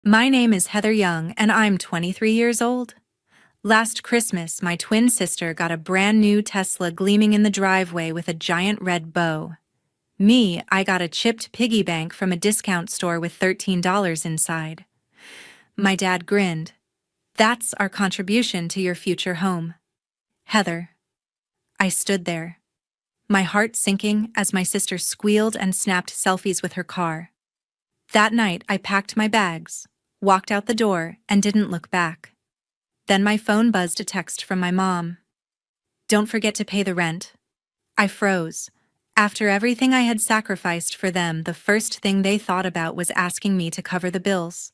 My name is Heather Young, and I'm 23 years old. Last Christmas, my twin sister got a brand new Tesla gleaming in the driveway with a giant red bow. Me, I got a chipped piggy bank from a discount store with $13 inside. My dad grinned. That's our contribution to your future home. Heather. I stood there, my heart sinking as my sister squealed and snapped selfies with her car. That night, I packed my bags, walked out the door, and didn't look back. Then my phone buzzed a text from my mom. "Don't forget to pay the rent." I froze. After everything I had sacrificed for them, the first thing they thought about was asking me to cover the bills.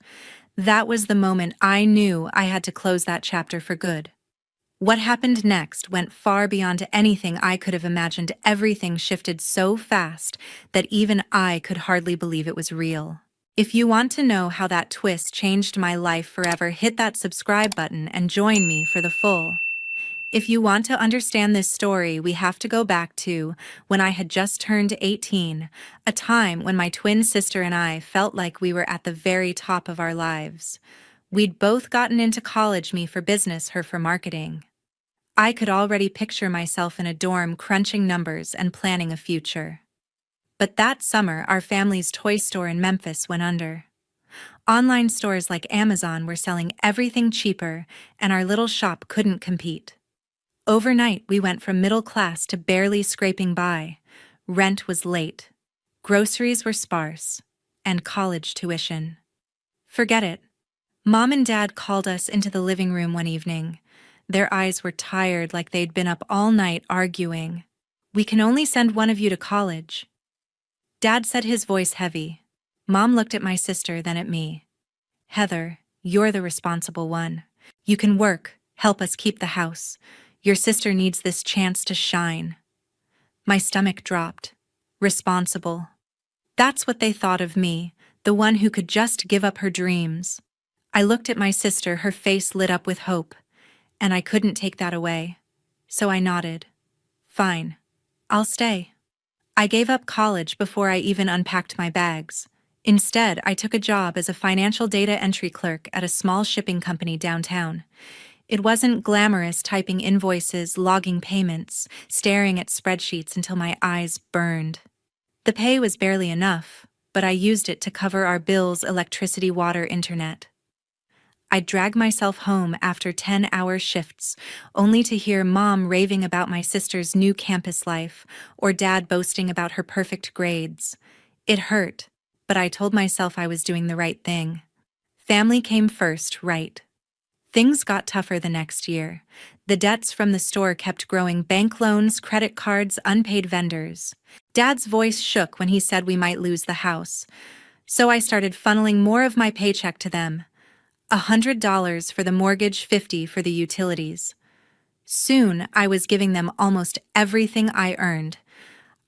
That was the moment I knew I had to close that chapter for good. What happened next went far beyond anything I could have imagined. Everything shifted so fast that even I could hardly believe it was real. If you want to know how that twist changed my life forever, hit that subscribe button and join me for the full. If you want to understand this story, we have to go back to when I had just turned 18, a time when my twin sister and I felt like we were at the very top of our lives. We'd both gotten into college, me for business, her for marketing. I could already picture myself in a dorm crunching numbers and planning a future. But that summer, our family's toy store in Memphis went under. Online stores like Amazon were selling everything cheaper, and our little shop couldn't compete. Overnight, we went from middle class to barely scraping by. Rent was late, groceries were sparse, and college tuition. Forget it. Mom and Dad called us into the living room one evening. Their eyes were tired, like they'd been up all night arguing. "We can only send one of you to college." Dad said, his voice heavy. Mom looked at my sister, then at me. "Heather, you're the responsible one. You can work, help us keep the house. Your sister needs this chance to shine." My stomach dropped. Responsible. That's what they thought of me, the one who could just give up her dreams. I looked at my sister, her face lit up with hope, and I couldn't take that away. So I nodded. "Fine. I'll stay." I gave up college before I even unpacked my bags. Instead, I took a job as a financial data entry clerk at a small shipping company downtown. It wasn't glamorous, typing invoices, logging payments, staring at spreadsheets until my eyes burned. The pay was barely enough, but I used it to cover our bills: electricity, water, internet. I'd drag myself home after 10-hour shifts, only to hear Mom raving about my sister's new campus life, or Dad boasting about her perfect grades. It hurt, but I told myself I was doing the right thing. Family came first, right? Things got tougher the next year. The debts from the store kept growing: bank loans, credit cards, unpaid vendors. Dad's voice shook when he said we might lose the house. So I started funneling more of my paycheck to them. $100 for the mortgage, $50 for the utilities. Soon, I was giving them almost everything I earned.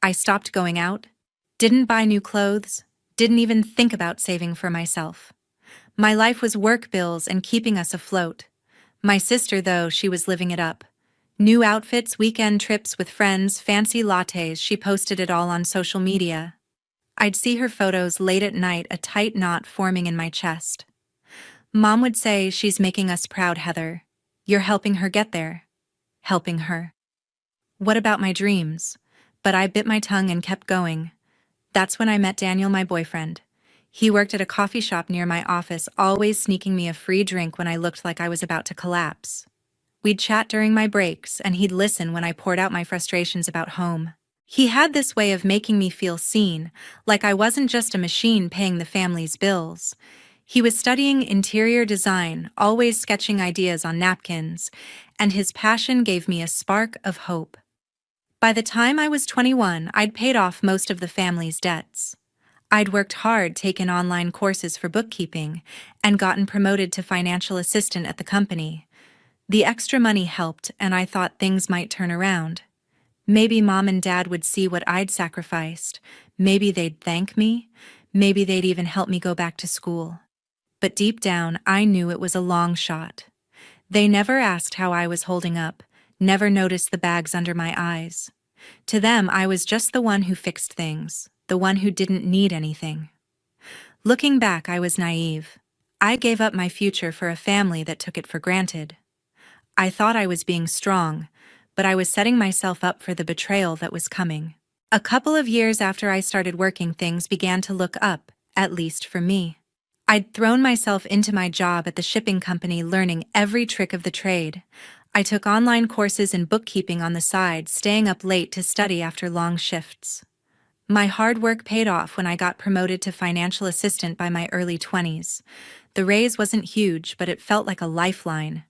I stopped going out, didn't buy new clothes, didn't even think about saving for myself. My life was work bills and keeping us afloat. My sister, though, she was living it up. New outfits, weekend trips with friends, fancy lattes. She posted it all on social media. I'd see her photos late at night, a tight knot forming in my chest. Mom would say, "She's making us proud, Heather. You're helping her get there." Helping her. What about my dreams? But I bit my tongue and kept going. That's when I met Daniel, my boyfriend. He worked at a coffee shop near my office, always sneaking me a free drink when I looked like I was about to collapse. We'd chat during my breaks, and he'd listen when I poured out my frustrations about home. He had this way of making me feel seen, like I wasn't just a machine paying the family's bills. He was studying interior design, always sketching ideas on napkins, and his passion gave me a spark of hope. By the time I was 21, I'd paid off most of the family's debts. I'd worked hard, taken online courses for bookkeeping, and gotten promoted to financial assistant at the company. The extra money helped, and I thought things might turn around. Maybe Mom and Dad would see what I'd sacrificed. Maybe they'd thank me. Maybe they'd even help me go back to school. But deep down, I knew it was a long shot. They never asked how I was holding up, never noticed the bags under my eyes. To them, I was just the one who fixed things, the one who didn't need anything. Looking back, I was naive. I gave up my future for a family that took it for granted. I thought I was being strong, but I was setting myself up for the betrayal that was coming. A couple of years after I started working, things began to look up, at least for me. I'd thrown myself into my job at the shipping company, learning every trick of the trade. I took online courses in bookkeeping on the side, staying up late to study after long shifts. My hard work paid off when I got promoted to financial assistant by my early 20s. The raise wasn't huge, but it felt like a lifeline.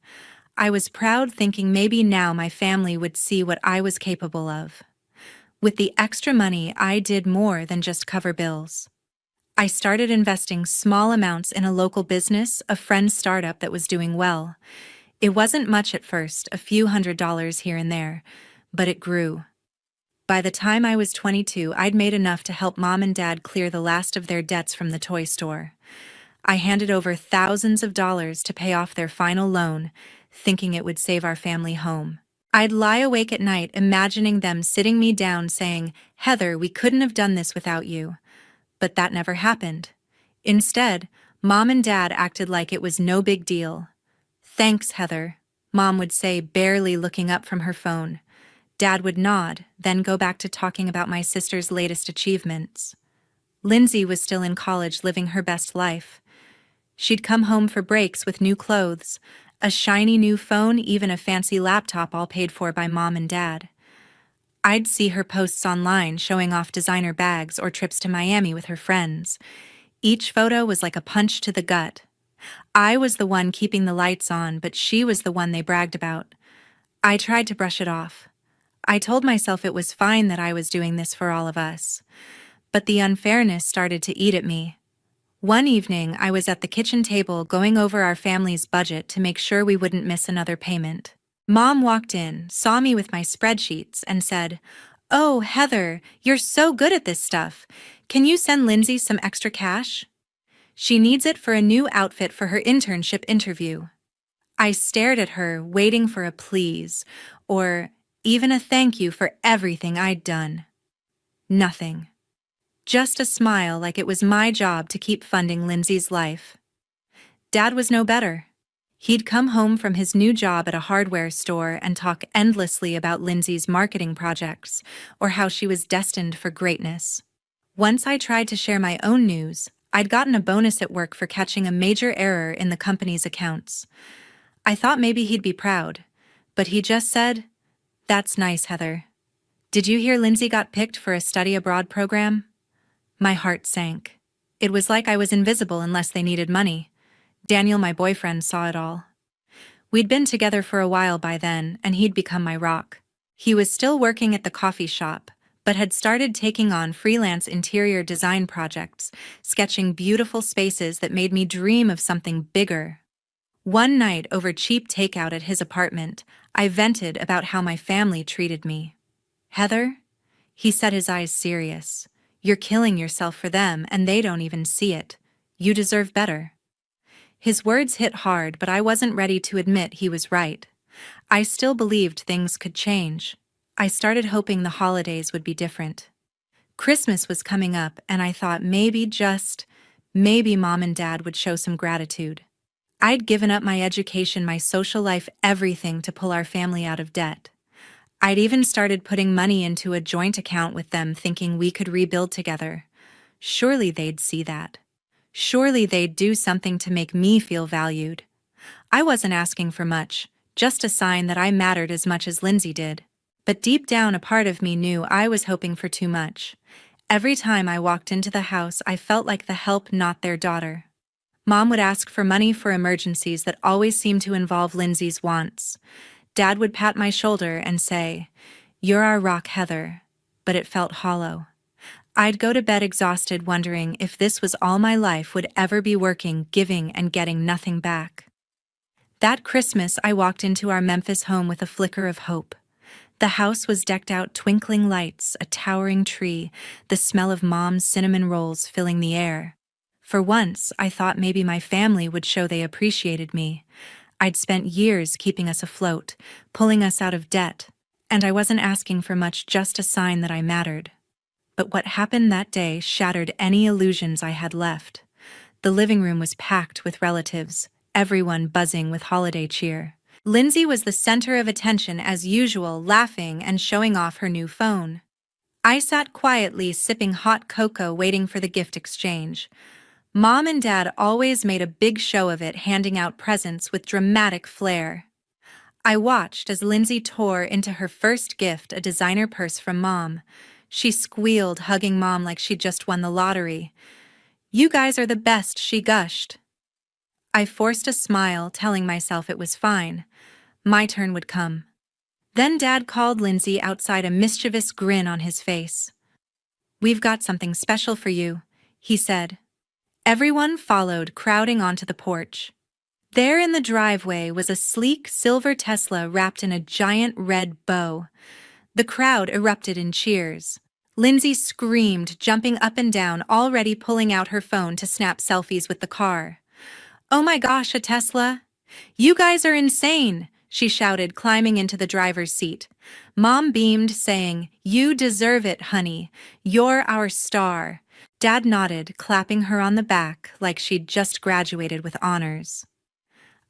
I was proud, thinking maybe now my family would see what I was capable of. With the extra money, I did more than just cover bills. I started investing small amounts in a local business, a friend's startup that was doing well. It wasn't much at first, a few $100s here and there, but it grew. By the time I was 22, I'd made enough to help Mom and Dad clear the last of their debts from the toy store. I handed over thousands of dollars to pay off their final loan, thinking it would save our family home. I'd lie awake at night imagining them sitting me down saying, "Heather, we couldn't have done this without you." But that never happened. Instead, Mom and Dad acted like it was no big deal. "Thanks, Heather," Mom would say, barely looking up from her phone. Dad would nod, then go back to talking about my sister's latest achievements. Lindsay was still in college, living her best life. She'd come home for breaks with new clothes, a shiny new phone, even a fancy laptop, all paid for by Mom and Dad. I'd see her posts online showing off designer bags or trips to Miami with her friends. Each photo was like a punch to the gut. I was the one keeping the lights on, but she was the one they bragged about. I tried to brush it off. I told myself it was fine that I was doing this for all of us. But the unfairness started to eat at me. One evening, I was at the kitchen table going over our family's budget to make sure we wouldn't miss another payment. Mom walked in, saw me with my spreadsheets, and said, "Oh, Heather, you're so good at this stuff. Can you send Lindsay some extra cash? She needs it for a new outfit for her internship interview." I stared at her, waiting for a please, or even a thank you for everything I'd done. Nothing. Just a smile, like it was my job to keep funding Lindsay's life. Dad was no better. He'd come home from his new job at a hardware store and talk endlessly about Lindsay's marketing projects, or how she was destined for greatness. Once I tried to share my own news, I'd gotten a bonus at work for catching a major error in the company's accounts. I thought maybe he'd be proud, but he just said, "That's nice, Heather. Did you hear Lindsay got picked for a study abroad program?" My heart sank. It was like I was invisible unless they needed money. Daniel, my boyfriend, saw it all. We'd been together for a while by then, and he'd become my rock. He was still working at the coffee shop, but had started taking on freelance interior design projects, sketching beautiful spaces that made me dream of something bigger. One night, over cheap takeout at his apartment, I vented about how my family treated me. "Heather," he said, his eyes serious, "you're killing yourself for them, and they don't even see it. You deserve better." His words hit hard, but I wasn't ready to admit he was right. I still believed things could change. I started hoping the holidays would be different. Christmas was coming up, and I thought maybe, just maybe, Mom and Dad would show some gratitude. I'd given up my education, my social life, everything to pull our family out of debt. I'd even started putting money into a joint account with them, thinking we could rebuild together. Surely they'd see that. Surely they'd do something to make me feel valued. I wasn't asking for much, just a sign that I mattered as much as Lindsay did. But deep down, a part of me knew I was hoping for too much. Every time I walked into the house, I felt like the help, not their daughter. Mom would ask for money for emergencies that always seemed to involve Lindsay's wants. Dad would pat my shoulder and say, "You're our rock, Heather," but it felt hollow. I'd go to bed exhausted, wondering if this was all my life would ever be, working, giving, and getting nothing back. That Christmas, I walked into our Memphis home with a flicker of hope. The house was decked out, twinkling lights, a towering tree, the smell of Mom's cinnamon rolls filling the air. For once, I thought maybe my family would show they appreciated me. I'd spent years keeping us afloat, pulling us out of debt, and I wasn't asking for much, just a sign that I mattered. But what happened that day shattered any illusions I had left. The living room was packed with relatives, everyone buzzing with holiday cheer. Lindsay was the center of attention as usual, laughing and showing off her new phone. I sat quietly sipping hot cocoa waiting for the gift exchange. Mom and Dad always made a big show of it, handing out presents with dramatic flair. I watched as Lindsay tore into her first gift, a designer purse from Mom. She squealed, hugging Mom like she'd just won the lottery. "You guys are the best," she gushed. I forced a smile, telling myself it was fine. My turn would come. Then Dad called Lindsay outside, a mischievous grin on his face. "We've got something special for you," he said. Everyone followed, crowding onto the porch. There in the driveway was a sleek silver Tesla wrapped in a giant red bow. The crowd erupted in cheers. Lindsay screamed, jumping up and down, already pulling out her phone to snap selfies with the car. "Oh my gosh, a Tesla! You guys are insane!" she shouted, climbing into the driver's seat. Mom beamed, saying, "You deserve it, honey. You're our star." Dad nodded, clapping her on the back like she'd just graduated with honors.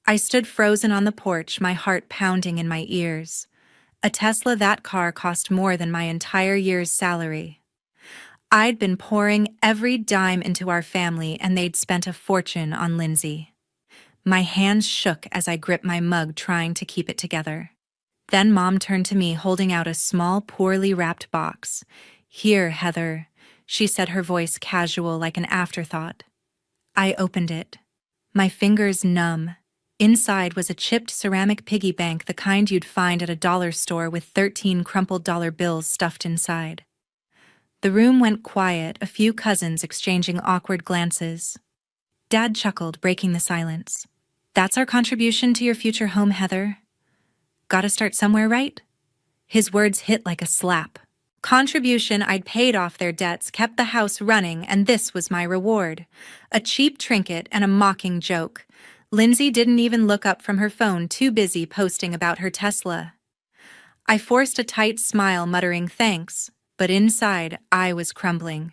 I stood frozen on the porch, my heart pounding in my ears. A Tesla, that car cost more than my entire year's salary. I'd been pouring every dime into our family, and they'd spent a fortune on Lindsay. My hands shook as I gripped my mug, trying to keep it together. Then Mom turned to me, holding out a small, poorly wrapped box. "Here, Heather," she said, her voice casual like an afterthought. I opened it. My fingers numb. Inside was a chipped ceramic piggy bank, the kind you'd find at a dollar store, with 13 crumpled dollar bills stuffed inside. The room went quiet, a few cousins exchanging awkward glances. Dad chuckled, breaking the silence. "That's our contribution to your future home, Heather. Gotta start somewhere, right?" His words hit like a slap. Contribution. I'd paid off their debts, kept the house running, and this was my reward. A cheap trinket and a mocking joke. Lindsay didn't even look up from her phone, too busy posting about her Tesla. I forced a tight smile, muttering thanks, but inside I was crumbling.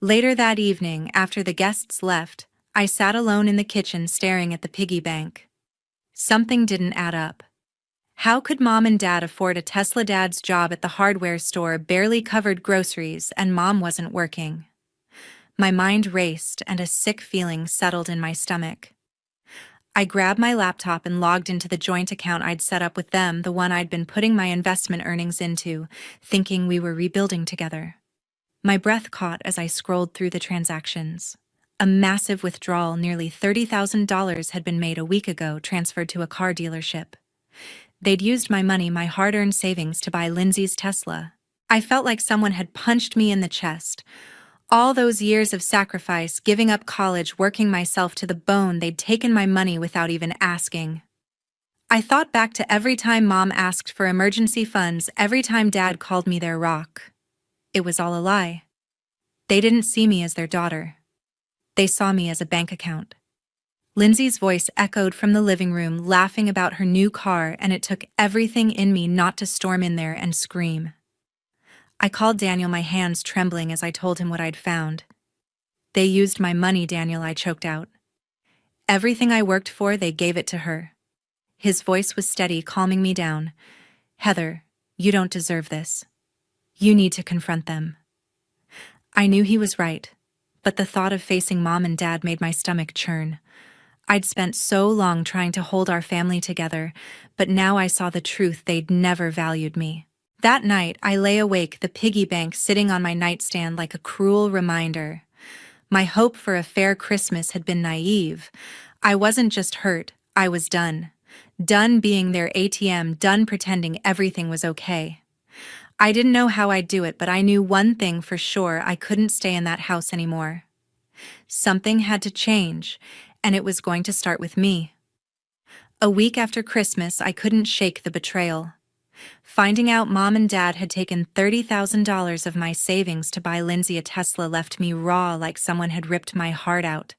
Later that evening, after the guests left, I sat alone in the kitchen staring at the piggy bank. Something didn't add up. How could Mom and Dad afford a Tesla? Dad's job at the hardware store barely covered groceries, and Mom wasn't working. My mind raced, and a sick feeling settled in my stomach. I grabbed my laptop and logged into the joint account I'd set up with them, the one I'd been putting my investment earnings into, thinking we were rebuilding together. My breath caught as I scrolled through the transactions. A massive withdrawal, nearly $30,000, had been made a week ago, transferred to a car dealership. They'd used my money, my hard-earned savings, to buy Lindsay's Tesla. I felt like someone had punched me in the chest. All those years of sacrifice, giving up college, working myself to the bone, they'd taken my money without even asking. I thought back to every time Mom asked for emergency funds, every time Dad called me their rock. It was all a lie. They didn't see me as their daughter. They saw me as a bank account. Lindsay's voice echoed from the living room, laughing about her new car, and it took everything in me not to storm in there and scream. I called Daniel, my hands trembling as I told him what I'd found. "They used my money, Daniel," I choked out. "Everything I worked for, they gave it to her." His voice was steady, calming me down. "Heather, you don't deserve this. You need to confront them." I knew he was right, but the thought of facing Mom and Dad made my stomach churn. I'd spent so long trying to hold our family together, but now I saw the truth: they'd never valued me. That night, I lay awake, the piggy bank sitting on my nightstand like a cruel reminder. My hope for a fair Christmas had been naive. I wasn't just hurt, I was done. Done being their ATM, done pretending everything was okay. I didn't know how I'd do it, but I knew one thing for sure: I couldn't stay in that house anymore. Something had to change, and it was going to start with me. A week after Christmas, I couldn't shake the betrayal. Finding out Mom and Dad had taken $30,000 of my savings to buy Lindsay a Tesla left me raw, like someone had ripped my heart out.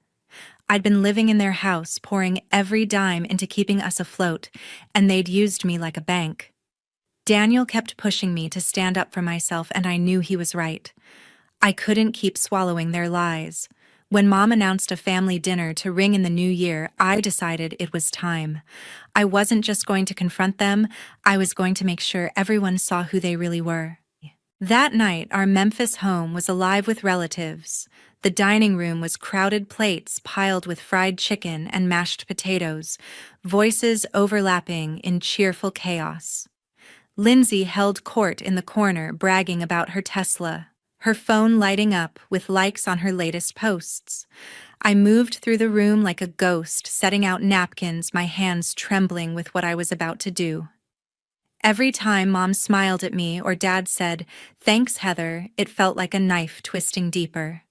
I'd been living in their house, pouring every dime into keeping us afloat, and they'd used me like a bank. Daniel kept pushing me to stand up for myself, and I knew he was right. I couldn't keep swallowing their lies. When Mom announced a family dinner to ring in the new year, I decided it was time. I wasn't just going to confront them, I was going to make sure everyone saw who they really were. That night, our Memphis home was alive with relatives. The dining room was crowded plates piled with fried chicken and mashed potatoes, voices overlapping in cheerful chaos. Lindsay held court in the corner, bragging about her Tesla, her phone lighting up with likes on her latest posts. I moved through the room like a ghost, setting out napkins, my hands trembling with what I was about to do. Every time Mom smiled at me or Dad said, "Thanks, Heather," it felt like a knife twisting deeper.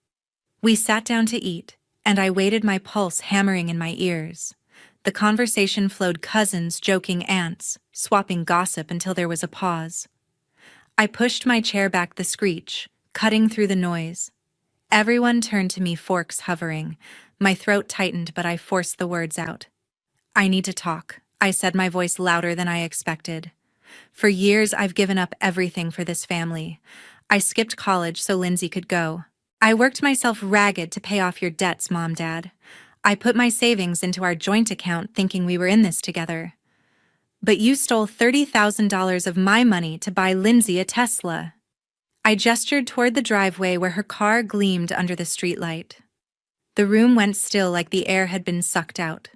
We sat down to eat, and I waited, my pulse hammering in my ears. The conversation flowed, cousins joking aunts, swapping gossip until there was a pause. I pushed my chair back, the screech cutting through the noise. Everyone turned to me, forks hovering. My throat tightened, but I forced the words out. "I need to talk," I said, my voice louder than I expected. "For years, I've given up everything for this family. I skipped college so Lindsay could go. I worked myself ragged to pay off your debts, Mom, Dad. I put my savings into our joint account thinking we were in this together. But you stole $30,000 of my money to buy Lindsay a Tesla." I gestured toward the driveway where her car gleamed under the streetlight. The room went still, like the air had been sucked out.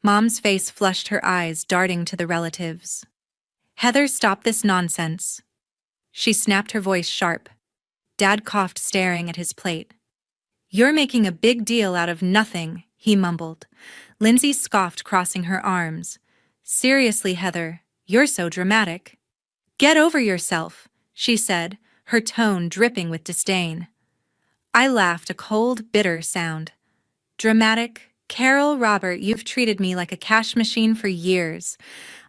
Mom's face flushed, her eyes darting to the relatives. "Heather, stop this nonsense." She snapped, her voice sharp. Dad coughed, staring at his plate. "You're making a big deal out of nothing," he mumbled. Lindsay scoffed, crossing her arms. "Seriously, Heather, you're so dramatic." "Get over yourself," she said, her tone dripping with disdain. I laughed, a cold, bitter sound. "Dramatic? Carol, Robert, you've treated me like a cash machine for years.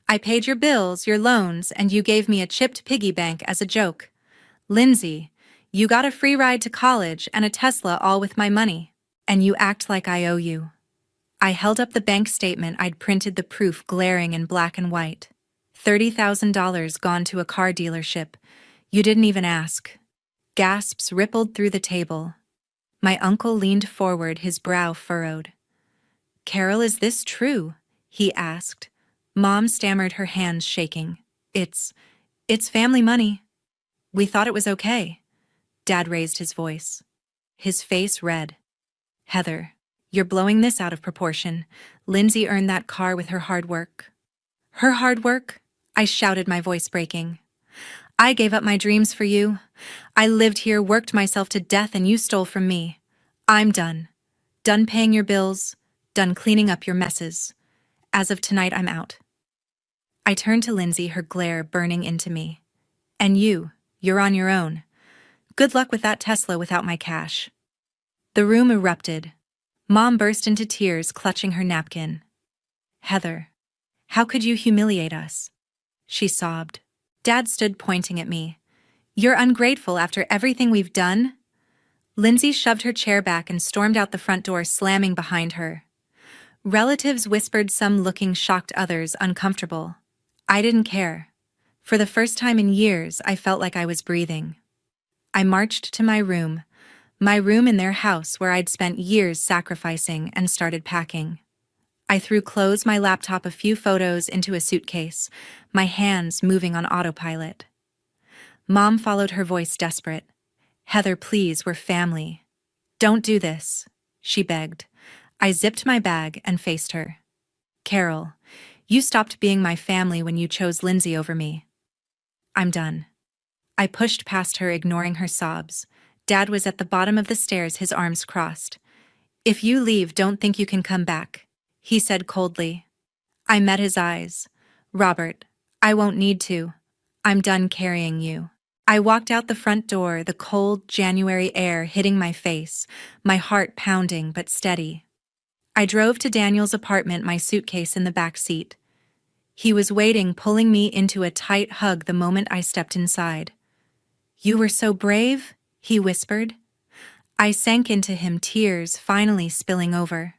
I paid your bills, your loans, and you gave me a chipped piggy bank as a joke. Lindsay, you got a free ride to college and a Tesla, all with my money. And you act like I owe you." I held up the bank statement. I'd printed the proof, glaring in black and white. $30,000 gone to a car dealership. You didn't even ask. Gasps rippled through the table. My uncle leaned forward, his brow furrowed. "Carol, is this true?" he asked. Mom stammered, her hands shaking. It's family money. We thought it was okay." Dad raised his voice, his face red. "Heather, you're blowing this out of proportion. Lindsay earned that car with her hard work." "Her hard work?" I shouted, my voice breaking. "I gave up my dreams for you. I lived here, worked myself to death, and you stole from me. I'm done. Done paying your bills, done cleaning up your messes. As of tonight, I'm out." I turned to Lindsay, her glare burning into me. "And you're on your own. Good luck with that Tesla without my cash." The room erupted. Mom burst into tears, clutching her napkin. "Heather, how could you humiliate us?" she sobbed. Dad stood, pointing at me. "You're ungrateful after everything we've done?" Lindsay shoved her chair back and stormed out, the front door slamming behind her. Relatives whispered, some looking shocked, others uncomfortable. I didn't care. For the first time in years, I felt like I was breathing. I marched to my room in their house where I'd spent years sacrificing, and started packing. I threw clothes, my laptop, a few photos into a suitcase, my hands moving on autopilot. Mom followed, her voice desperate. "Heather, please, we're family. Don't do this," she begged. I zipped my bag and faced her. "Carol, you stopped being my family when you chose Lindsay over me. I'm done." I pushed past her, ignoring her sobs. Dad was at the bottom of the stairs, his arms crossed. "If you leave, don't think you can come back," he said coldly. I met his eyes. "Robert, I won't need to. I'm done carrying you." I walked out the front door, the cold January air hitting my face, my heart pounding but steady. I drove to Daniel's apartment, my suitcase in the back seat. He was waiting, pulling me into a tight hug the moment I stepped inside. "You were so brave," he whispered. I sank into him, tears finally spilling over.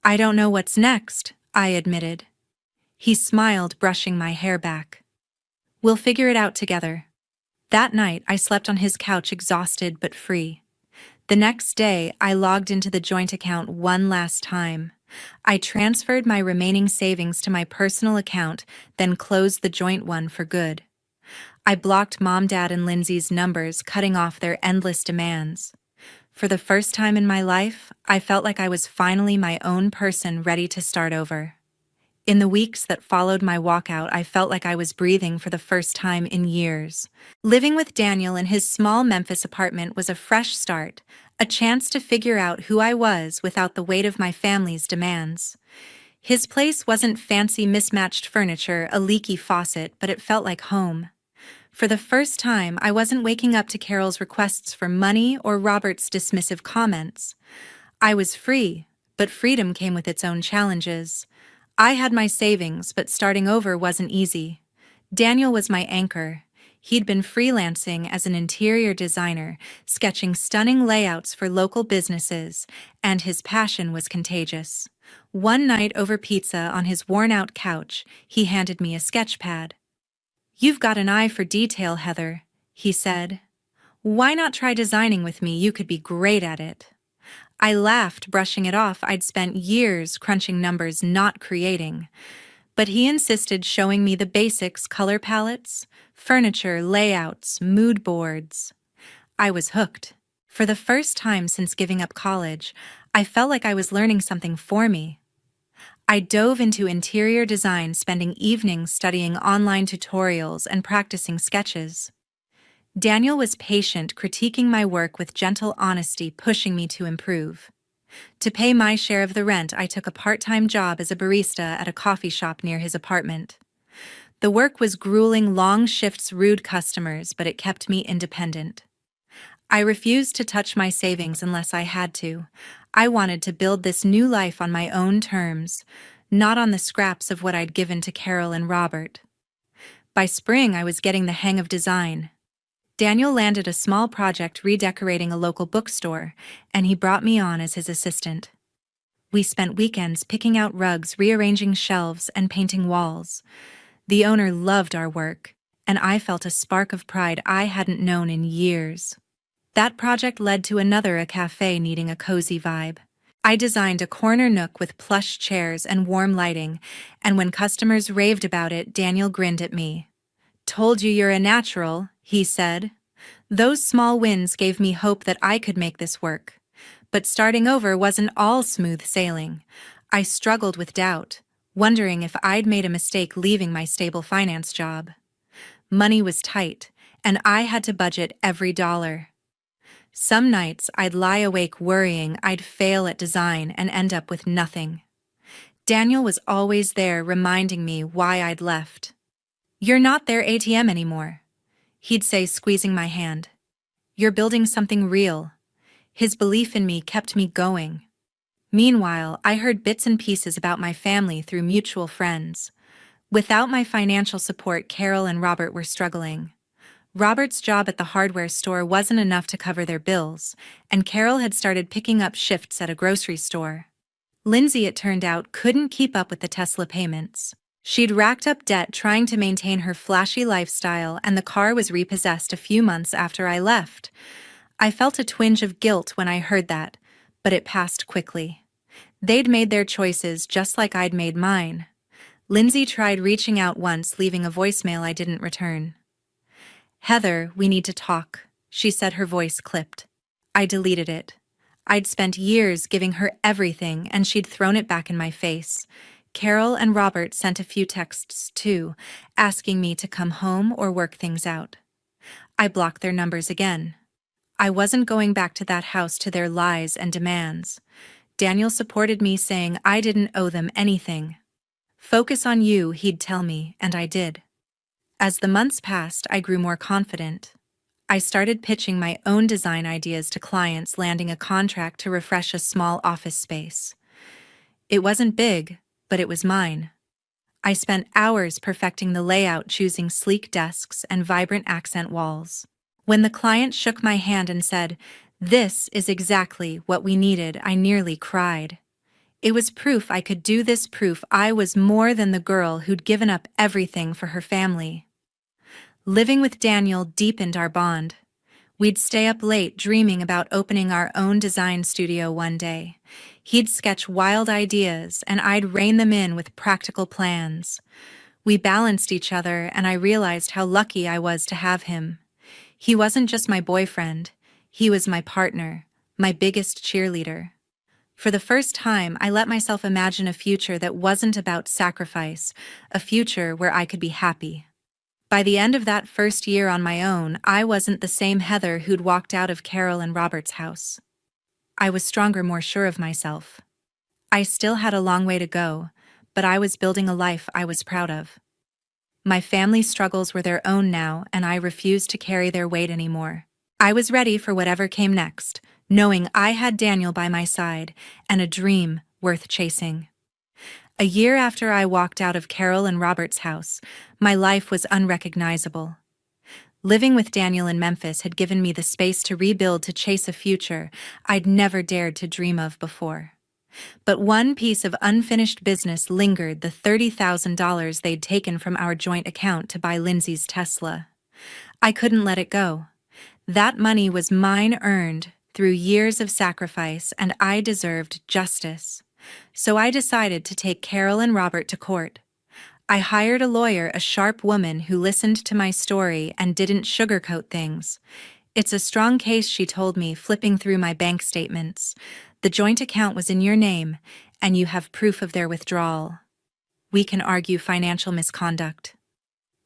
"I don't know what's next," I admitted. He smiled, brushing my hair back. "We'll figure it out together." That night, I slept on his couch, exhausted but free. The next day, I logged into the joint account one last time. I transferred my remaining savings to my personal account, then closed the joint one for good. I blocked Mom, Dad, and Lindsay's numbers, cutting off their endless demands. For the first time in my life, I felt like I was finally my own person, ready to start over. In the weeks that followed my walkout, I felt like I was breathing for the first time in years. Living with Daniel in his small Memphis apartment was a fresh start, a chance to figure out who I was without the weight of my family's demands. His place wasn't fancy mismatched furniture, a leaky faucet, but it felt like home. For the first time, I wasn't waking up to Carol's requests for money or Robert's dismissive comments. I was free, but freedom came with its own challenges. I had my savings, but starting over wasn't easy. Daniel was my anchor. He'd been freelancing as an interior designer, sketching stunning layouts for local businesses, and his passion was contagious. One night over pizza on his worn-out couch, he handed me a sketch pad. "You've got an eye for detail, Heather," he said. "Why not try designing with me? You could be great at it." I laughed, brushing it off. I'd spent years crunching numbers, not creating. But he insisted, showing me the basics: color palettes, furniture, layouts, mood boards. I was hooked. For the first time since giving up college, I felt like I was learning something for me. I dove into interior design, spending evenings studying online tutorials and practicing sketches. Daniel was patient, critiquing my work with gentle honesty, pushing me to improve. To pay my share of the rent, I took a part-time job as a barista at a coffee shop near his apartment. The work was grueling, long shifts, rude customers, but it kept me independent. I refused to touch my savings unless I had to. I wanted to build this new life on my own terms, not on the scraps of what I'd given to Carol and Robert. By spring, I was getting the hang of design. Daniel landed a small project redecorating a local bookstore, and he brought me on as his assistant. We spent weekends picking out rugs, rearranging shelves, and painting walls. The owner loved our work, and I felt a spark of pride I hadn't known in years. That project led to another, a cafe needing a cozy vibe. I designed a corner nook with plush chairs and warm lighting, and when customers raved about it, Daniel grinned at me. "Told you you're a natural," he said. Those small wins gave me hope that I could make this work. But starting over wasn't all smooth sailing. I struggled with doubt, wondering if I'd made a mistake leaving my stable finance job. Money was tight, and I had to budget every dollar. Some nights I'd lie awake worrying I'd fail at design and end up with nothing. Daniel was always there, reminding me why I'd left. "You're not their ATM anymore," he'd say, squeezing my hand. "You're building something real." His belief in me kept me going. Meanwhile, I heard bits and pieces about my family through mutual friends. Without my financial support, Carol and Robert were struggling. Robert's job at the hardware store wasn't enough to cover their bills, and Carol had started picking up shifts at a grocery store. Lindsay, it turned out, couldn't keep up with the Tesla payments. She'd racked up debt trying to maintain her flashy lifestyle, and the car was repossessed a few months after I left. I felt a twinge of guilt when I heard that, but it passed quickly. They'd made their choices just like I'd made mine. Lindsay tried reaching out once, leaving a voicemail I didn't return. "Heather, we need to talk," she said, her voice clipped. I deleted it. I'd spent years giving her everything, and she'd thrown it back in my face. Carol and Robert sent a few texts, too, asking me to come home or work things out. I blocked their numbers again. I wasn't going back to that house, to their lies and demands. Daniel supported me, saying I didn't owe them anything. "Focus on you," he'd tell me, and I did. As the months passed, I grew more confident. I started pitching my own design ideas to clients, landing a contract to refresh a small office space. It wasn't big, but it was mine. I spent hours perfecting the layout, choosing sleek desks and vibrant accent walls. When the client shook my hand and said, "This is exactly what we needed," I nearly cried. It was proof I could do this, proof I was more than the girl who'd given up everything for her family. Living with Daniel deepened our bond. We'd stay up late dreaming about opening our own design studio one day. He'd sketch wild ideas, and I'd rein them in with practical plans. We balanced each other, and I realized how lucky I was to have him. He wasn't just my boyfriend. He was my partner, my biggest cheerleader. For the first time, I let myself imagine a future that wasn't about sacrifice, a future where I could be happy. By the end of that first year on my own, I wasn't the same Heather who'd walked out of Carol and Robert's house. I was stronger, more sure of myself. I still had a long way to go, but I was building a life I was proud of. My family's struggles were their own now, and I refused to carry their weight anymore. I was ready for whatever came next, knowing I had Daniel by my side and a dream worth chasing. A year after I walked out of Carol and Robert's house, my life was unrecognizable. Living with Daniel in Memphis had given me the space to rebuild, to chase a future I'd never dared to dream of before. But one piece of unfinished business lingered: the $30,000 they'd taken from our joint account to buy Lindsay's Tesla. I couldn't let it go. That money was mine, earned through years of sacrifice, and I deserved justice. So I decided to take Carol and Robert to court. I hired a lawyer, a sharp woman who listened to my story and didn't sugarcoat things. "It's a strong case," she told me, flipping through my bank statements. "The joint account was in your name, and you have proof of their withdrawal. We can argue financial misconduct."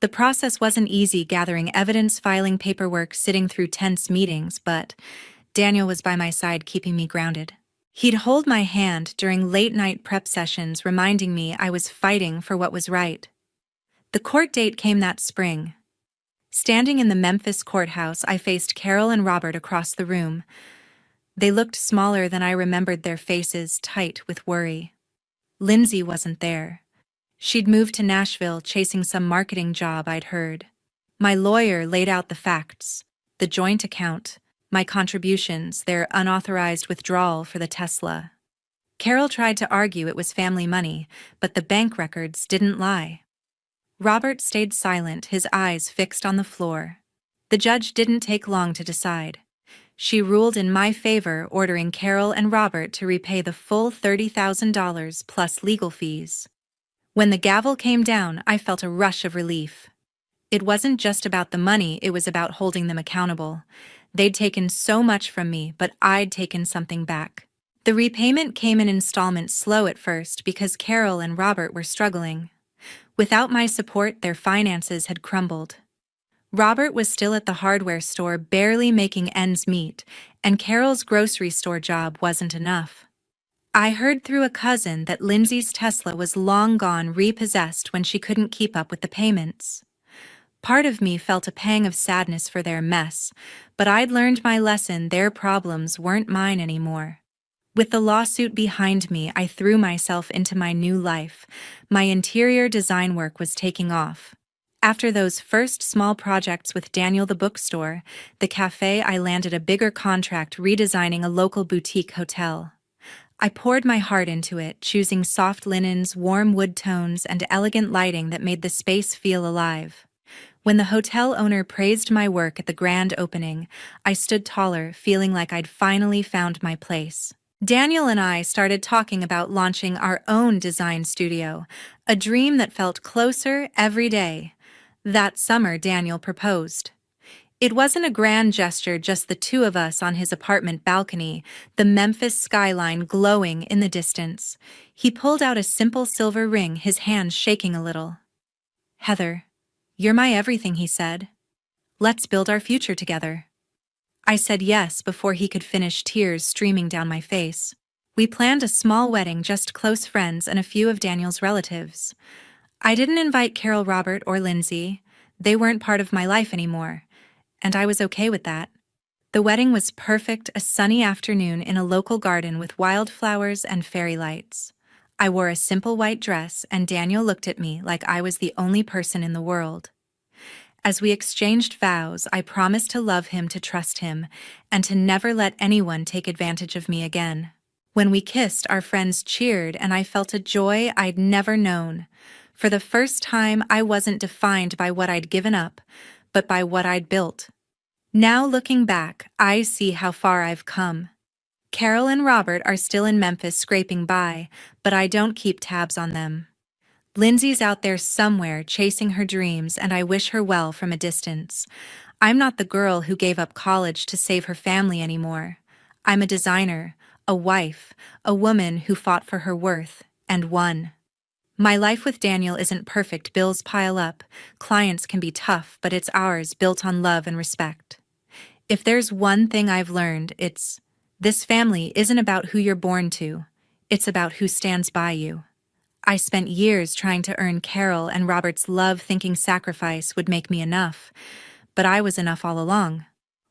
The process wasn't easy: gathering evidence, filing paperwork, sitting through tense meetings, but Daniel was by my side, keeping me grounded. He'd hold my hand during late-night prep sessions, reminding me I was fighting for what was right. The court date came that spring. Standing in the Memphis courthouse, I faced Carol and Robert across the room. They looked smaller than I remembered, their faces tight with worry. Lindsay wasn't there. She'd moved to Nashville, chasing some marketing job I'd heard. My lawyer laid out the facts: the joint account, my contributions, their unauthorized withdrawal for the Tesla. Carol tried to argue it was family money, but the bank records didn't lie. Robert stayed silent, his eyes fixed on the floor. The judge didn't take long to decide. She ruled in my favor, ordering Carol and Robert to repay the full $30,000 plus legal fees. When the gavel came down, I felt a rush of relief. It wasn't just about the money, it was about holding them accountable. They'd taken so much from me, but I'd taken something back. The repayment came in installments, slow at first because Carol and Robert were struggling. Without my support, their finances had crumbled. Robert was still at the hardware store, barely making ends meet, and Carol's grocery store job wasn't enough. I heard through a cousin that Lindsay's Tesla was long gone, repossessed, when she couldn't keep up with the payments. Part of me felt a pang of sadness for their mess, but I'd learned my lesson: their problems weren't mine anymore. With the lawsuit behind me, I threw myself into my new life. My interior design work was taking off. After those first small projects with Daniel, the bookstore, the cafe, I landed a bigger contract redesigning a local boutique hotel. I poured my heart into it, choosing soft linens, warm wood tones, and elegant lighting that made the space feel alive. When the hotel owner praised my work at the grand opening, I stood taller, feeling like I'd finally found my place. Daniel and I started talking about launching our own design studio, a dream that felt closer every day. That summer, Daniel proposed. It wasn't a grand gesture, just the two of us on his apartment balcony, the Memphis skyline glowing in the distance. He pulled out a simple silver ring, his hand shaking a little. "Heather, you're my everything," he said. "Let's build our future together." I said yes before he could finish, tears streaming down my face. We planned a small wedding, just close friends and a few of Daniel's relatives. I didn't invite Carol, Robert, or Lindsay. They weren't part of my life anymore, and I was okay with that. The wedding was perfect, a sunny afternoon in a local garden with wildflowers and fairy lights. I wore a simple white dress, and Daniel looked at me like I was the only person in the world. As we exchanged vows, I promised to love him, to trust him, and to never let anyone take advantage of me again. When we kissed, our friends cheered, and I felt a joy I'd never known. For the first time, I wasn't defined by what I'd given up, but by what I'd built. Now looking back, I see how far I've come. Carol and Robert are still in Memphis scraping by, but I don't keep tabs on them. Lindsay's out there somewhere chasing her dreams, and I wish her well from a distance. I'm not the girl who gave up college to save her family anymore. I'm a designer, a wife, a woman who fought for her worth, and won. My life with Daniel isn't perfect, bills pile up, clients can be tough, but it's ours, built on love and respect. If there's one thing I've learned, it's this family isn't about who you're born to, it's about who stands by you. I spent years trying to earn Carol and Robert's love, thinking sacrifice would make me enough, but I was enough all along.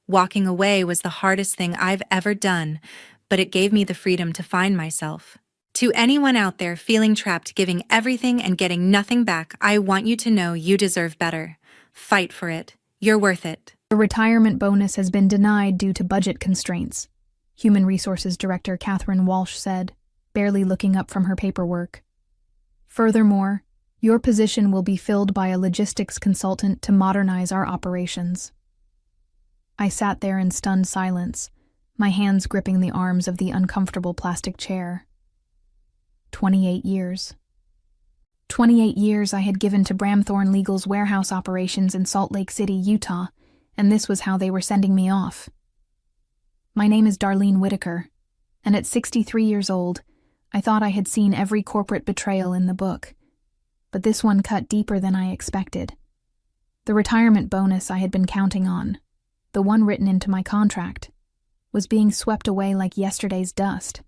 Walking away was the hardest thing I've ever done, but it gave me the freedom to find myself. To anyone out there feeling trapped, giving everything and getting nothing back, I want you to know you deserve better. Fight for it. You're worth it. The retirement bonus has been denied due to budget constraints, Human Resources Director Catherine Walsh said, barely looking up from her paperwork. Furthermore, your position will be filled by a logistics consultant to modernize our operations. I sat there in stunned silence, my hands gripping the arms of the uncomfortable plastic chair. 28 years. 28 years I had given to Bramthorne Legal's warehouse operations in Salt Lake City, Utah, and this was how they were sending me off. My name is Darlene Whitaker, and at 63 years old, I thought I had seen every corporate betrayal in the book, but this one cut deeper than I expected. The retirement bonus I had been counting on, the one written into my contract, was being swept away like yesterday's dust.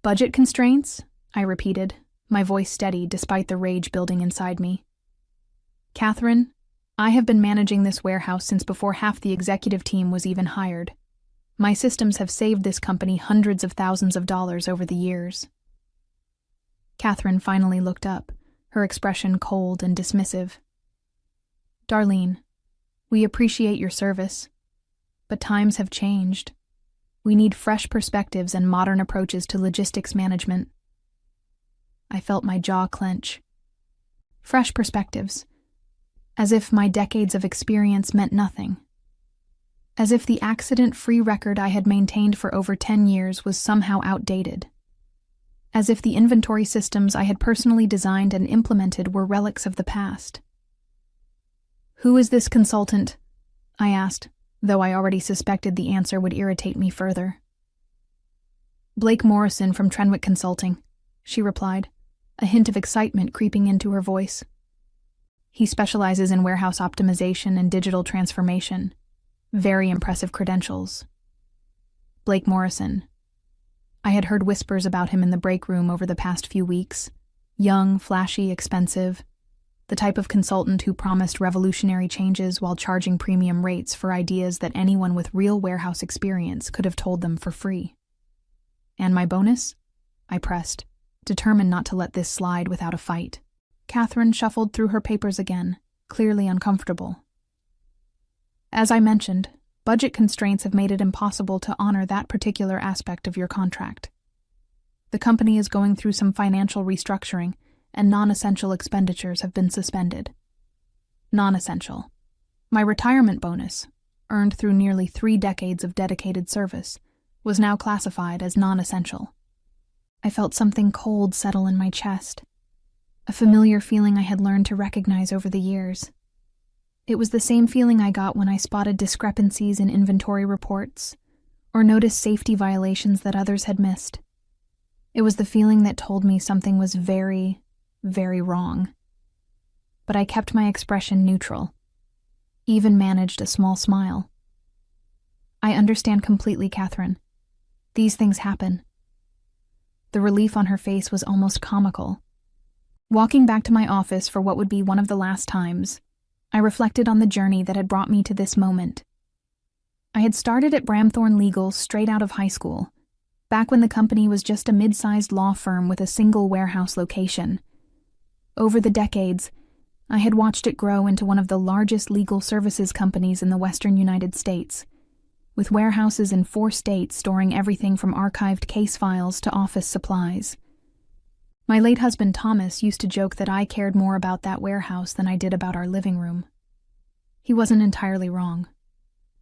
Budget constraints? I repeated, my voice steady despite the rage building inside me. Catherine, I have been managing this warehouse since before half the executive team was even hired. My systems have saved this company hundreds of thousands of dollars over the years. Catherine finally looked up, her expression cold and dismissive. Darlene, we appreciate your service, but times have changed. We need fresh perspectives and modern approaches to logistics management. I felt my jaw clench. Fresh perspectives. As if my decades of experience meant nothing. As if the accident-free record I had maintained for over 10 years was somehow outdated. As if the inventory systems I had personally designed and implemented were relics of the past. Who is this consultant? I asked, though I already suspected the answer would irritate me further. Blake Morrison from Trenwick Consulting, she replied, a hint of excitement creeping into her voice. He specializes in warehouse optimization and digital transformation. Very impressive credentials. Blake Morrison. I had heard whispers about him in the break room over the past few weeks. Young, flashy, expensive. The type of consultant who promised revolutionary changes while charging premium rates for ideas that anyone with real warehouse experience could have told them for free. And my bonus? I pressed, determined not to let this slide without a fight. Catherine shuffled through her papers again, clearly uncomfortable. As I mentioned, budget constraints have made it impossible to honor that particular aspect of your contract. The company is going through some financial restructuring, and non-essential expenditures have been suspended. Non-essential. My retirement bonus, earned through nearly 3 decades of dedicated service, was now classified as non-essential. I felt something cold settle in my chest, a familiar feeling I had learned to recognize over the years. It was the same feeling I got when I spotted discrepancies in inventory reports, or noticed safety violations that others had missed. It was the feeling that told me something was very, very wrong. But I kept my expression neutral, even managed a small smile. I understand completely, Catherine. These things happen. The relief on her face was almost comical. Walking back to my office for what would be one of the last times, I reflected on the journey that had brought me to this moment. I had started at Bramthorne Legal straight out of high school, back when the company was just a mid-sized law firm with a single warehouse location. Over the decades, I had watched it grow into one of the largest legal services companies in the western United States, with warehouses in 4 states storing everything from archived case files to office supplies. My late husband Thomas used to joke that I cared more about that warehouse than I did about our living room. He wasn't entirely wrong.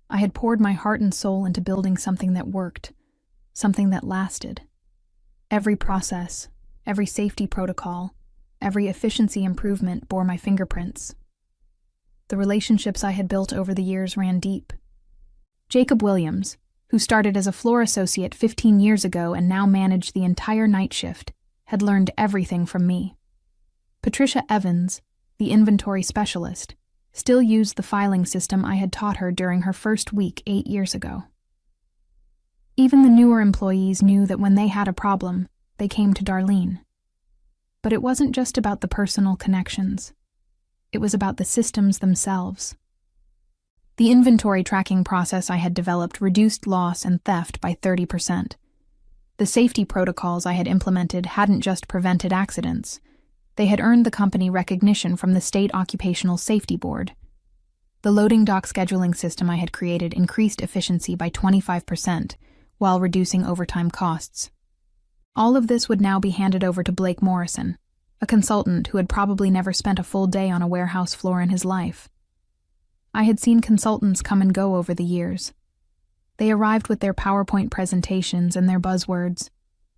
I had poured my heart and soul into building something that worked, something that lasted. Every process, every safety protocol, every efficiency improvement bore my fingerprints. The relationships I had built over the years ran deep. Jacob Williams, who started as a floor associate 15 years ago and now managed the entire night shift, had learned everything from me. Patricia Evans, the inventory specialist, still used the filing system I had taught her during her first week 8 years ago. Even the newer employees knew that when they had a problem, they came to Darlene. But it wasn't just about the personal connections. It was about the systems themselves. The inventory tracking process I had developed reduced loss and theft by 30%. The safety protocols I had implemented hadn't just prevented accidents. They had earned the company recognition from the State Occupational Safety Board. The loading dock scheduling system I had created increased efficiency by 25% while reducing overtime costs. All of this would now be handed over to Blake Morrison, a consultant who had probably never spent a full day on a warehouse floor in his life. I had seen consultants come and go over the years. They arrived with their PowerPoint presentations and their buzzwords,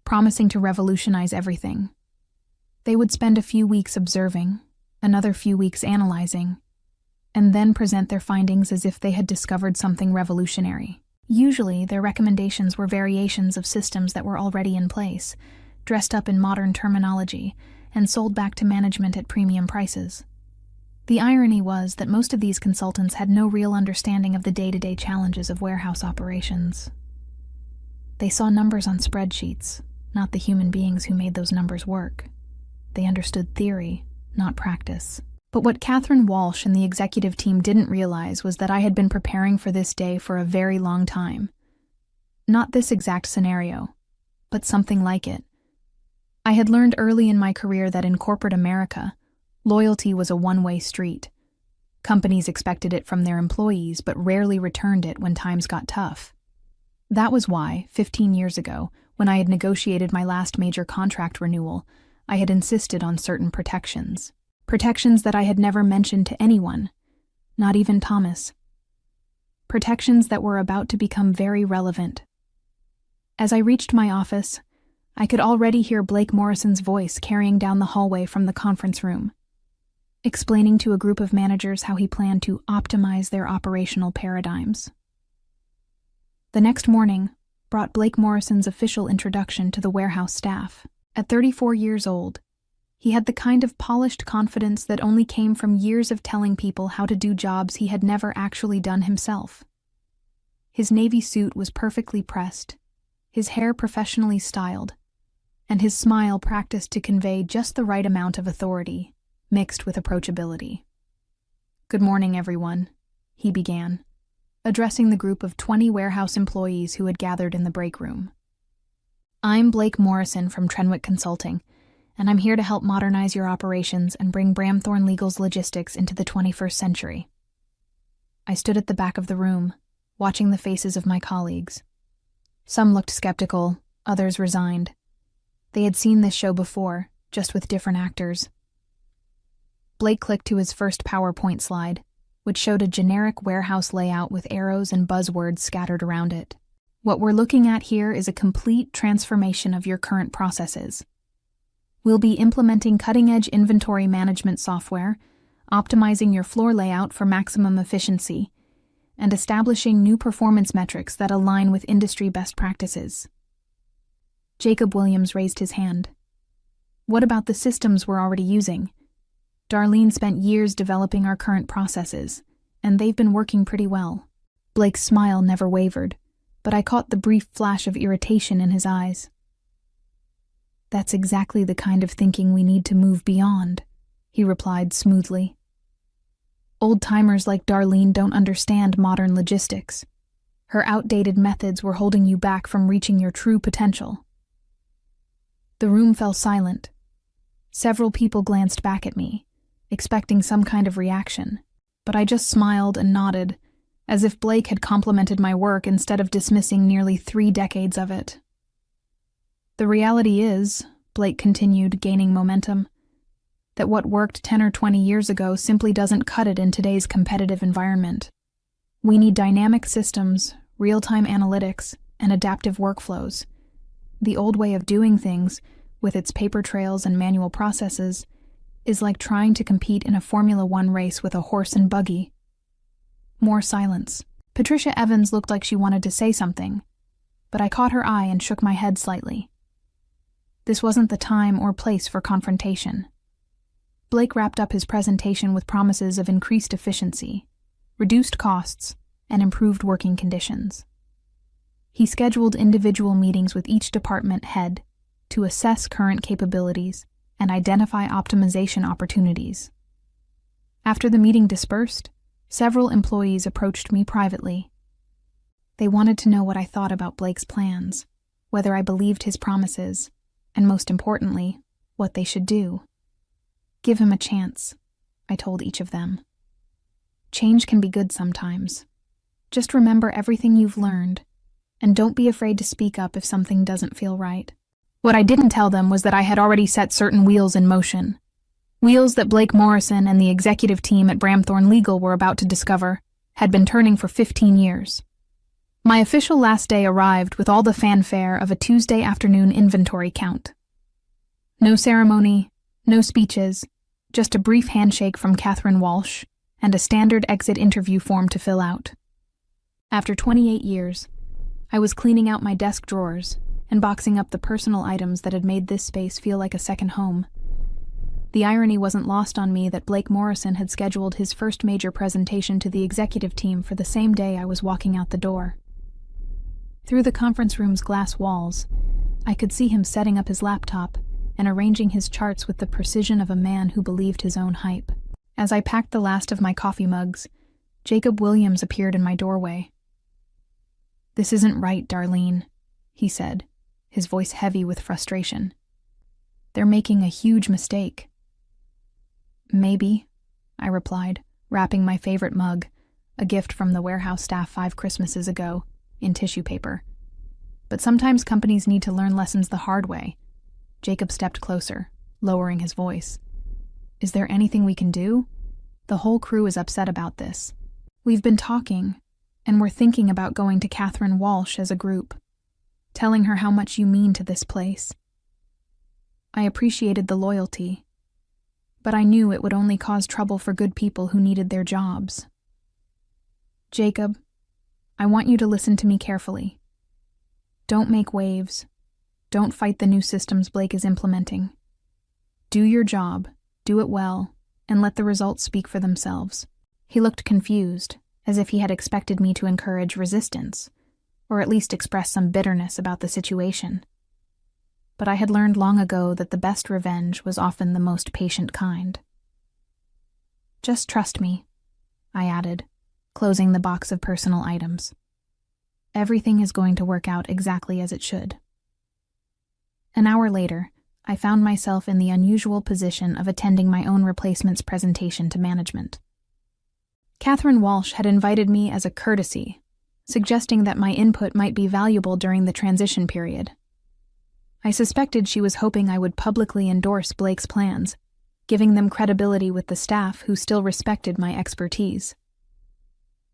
promising to revolutionize everything. They would spend a few weeks observing, another few weeks analyzing, and then present their findings as if they had discovered something revolutionary. Usually, their recommendations were variations of systems that were already in place, dressed up in modern terminology, and sold back to management at premium prices. The irony was that most of these consultants had no real understanding of the day-to-day challenges of warehouse operations. They saw numbers on spreadsheets, not the human beings who made those numbers work. They understood theory, not practice. But what Catherine Walsh and the executive team didn't realize was that I had been preparing for this day for a very long time. Not this exact scenario, but something like it. I had learned early in my career that in corporate America, loyalty was a one-way street. Companies expected it from their employees, but rarely returned it when times got tough. That was why, 15 years ago, when I had negotiated my last major contract renewal, I had insisted on certain protections. Protections that I had never mentioned to anyone, not even Thomas. Protections that were about to become very relevant. As I reached my office, I could already hear Blake Morrison's voice carrying down the hallway from the conference room, explaining to a group of managers how he planned to optimize their operational paradigms. The next morning brought Blake Morrison's official introduction to the warehouse staff. At 34 years old, he had the kind of polished confidence that only came from years of telling people how to do jobs he had never actually done himself. His navy suit was perfectly pressed, his hair professionally styled, and his smile practiced to convey just the right amount of authority, mixed with approachability. "Good morning, everyone," he began, addressing the group of 20 warehouse employees who had gathered in the break room. "I'm Blake Morrison from Trenwick Consulting, and I'm here to help modernize your operations and bring Bramthorne Legal's logistics into the 21st century." I stood at the back of the room, watching the faces of my colleagues. Some looked skeptical, others resigned. They had seen this show before, just with different actors. Blake clicked to his first PowerPoint slide, which showed a generic warehouse layout with arrows and buzzwords scattered around it. "What we're looking at here is a complete transformation of your current processes. We'll be implementing cutting-edge inventory management software, optimizing your floor layout for maximum efficiency, and establishing new performance metrics that align with industry best practices." Jacob Williams raised his hand. "What about the systems we're already using? Darlene spent years developing our current processes, and they've been working pretty well." Blake's smile never wavered, but I caught the brief flash of irritation in his eyes. "That's exactly the kind of thinking we need to move beyond," he replied smoothly. "Old-timers like Darlene don't understand modern logistics. Her outdated methods were holding you back from reaching your true potential." The room fell silent. Several people glanced back at me, expecting some kind of reaction, but I just smiled and nodded, as if Blake had complimented my work instead of dismissing nearly 3 decades of it. "The reality is," Blake continued, gaining momentum, "that what worked 10 or 20 years ago simply doesn't cut it in today's competitive environment. We need dynamic systems, real-time analytics, and adaptive workflows. The old way of doing things, with its paper trails and manual processes, is like trying to compete in a Formula One race with a horse and buggy. More silence. Patricia Evans looked like she wanted to say something, but I caught her eye and shook my head slightly. This wasn't the time or place for confrontation. Blake wrapped up his presentation with promises of increased efficiency, reduced costs, and improved working conditions. He scheduled individual meetings with each department head to assess current capabilities and identify optimization opportunities. After the meeting dispersed, several employees approached me privately. They wanted to know what I thought about Blake's plans, whether I believed his promises, and most importantly, what they should do. Give him a chance, I told each of them. Change can be good sometimes. Just remember everything you've learned, and don't be afraid to speak up if something doesn't feel right. What I didn't tell them was that I had already set certain wheels in motion. Wheels that Blake Morrison and the executive team at Bramthorne Legal were about to discover had been turning for 15 years. My official last day arrived with all the fanfare of a Tuesday afternoon inventory count. No ceremony, no speeches, just a brief handshake from Catherine Walsh and a standard exit interview form to fill out. After 28 years, I was cleaning out my desk drawers and boxing up the personal items that had made this space feel like a second home. The irony wasn't lost on me that Blake Morrison had scheduled his first major presentation to the executive team for the same day I was walking out the door. Through the conference room's glass walls, I could see him setting up his laptop and arranging his charts with the precision of a man who believed his own hype. As I packed the last of my coffee mugs, Jacob Williams appeared in my doorway. "This isn't right, Darlene," he said, his voice heavy with frustration. "They're making a huge mistake." "Maybe," I replied, wrapping my favorite mug, a gift from the warehouse staff 5 Christmases ago, in tissue paper. "But sometimes companies need to learn lessons the hard way." Jacob stepped closer, lowering his voice. "Is there anything we can do? The whole crew is upset about this. We've been talking, and we're thinking about going to Catherine Walsh as a group, telling her how much you mean to this place. I appreciated the loyalty, but I knew it would only cause trouble for good people who needed their jobs. Jacob, I want you to listen to me carefully. Don't make waves. Don't fight the new systems Blake is implementing. Do your job, do it well, and let the results speak for themselves." He looked confused, as if he had expected me to encourage resistance, or at least express some bitterness about the situation. But I had learned long ago that the best revenge was often the most patient kind. "Just trust me," I added, closing the box of personal items. "Everything is going to work out exactly as it should." An hour later, I found myself in the unusual position of attending my own replacement's presentation to management. Catherine Walsh had invited me as a courtesy, suggesting that my input might be valuable during the transition period. I suspected she was hoping I would publicly endorse Blake's plans, giving them credibility with the staff who still respected my expertise.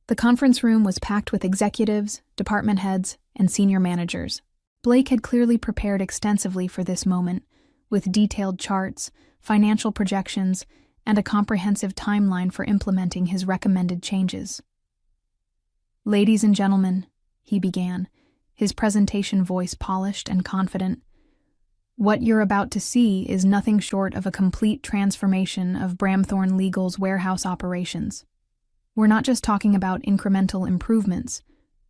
The conference room was packed with executives, department heads, and senior managers. Blake had clearly prepared extensively for this moment, with detailed charts, financial projections, and a comprehensive timeline for implementing his recommended changes. "Ladies and gentlemen," he began, his presentation voice polished and confident, "what you're about to see is nothing short of a complete transformation of Bramthorne Legal's warehouse operations. We're not just talking about incremental improvements,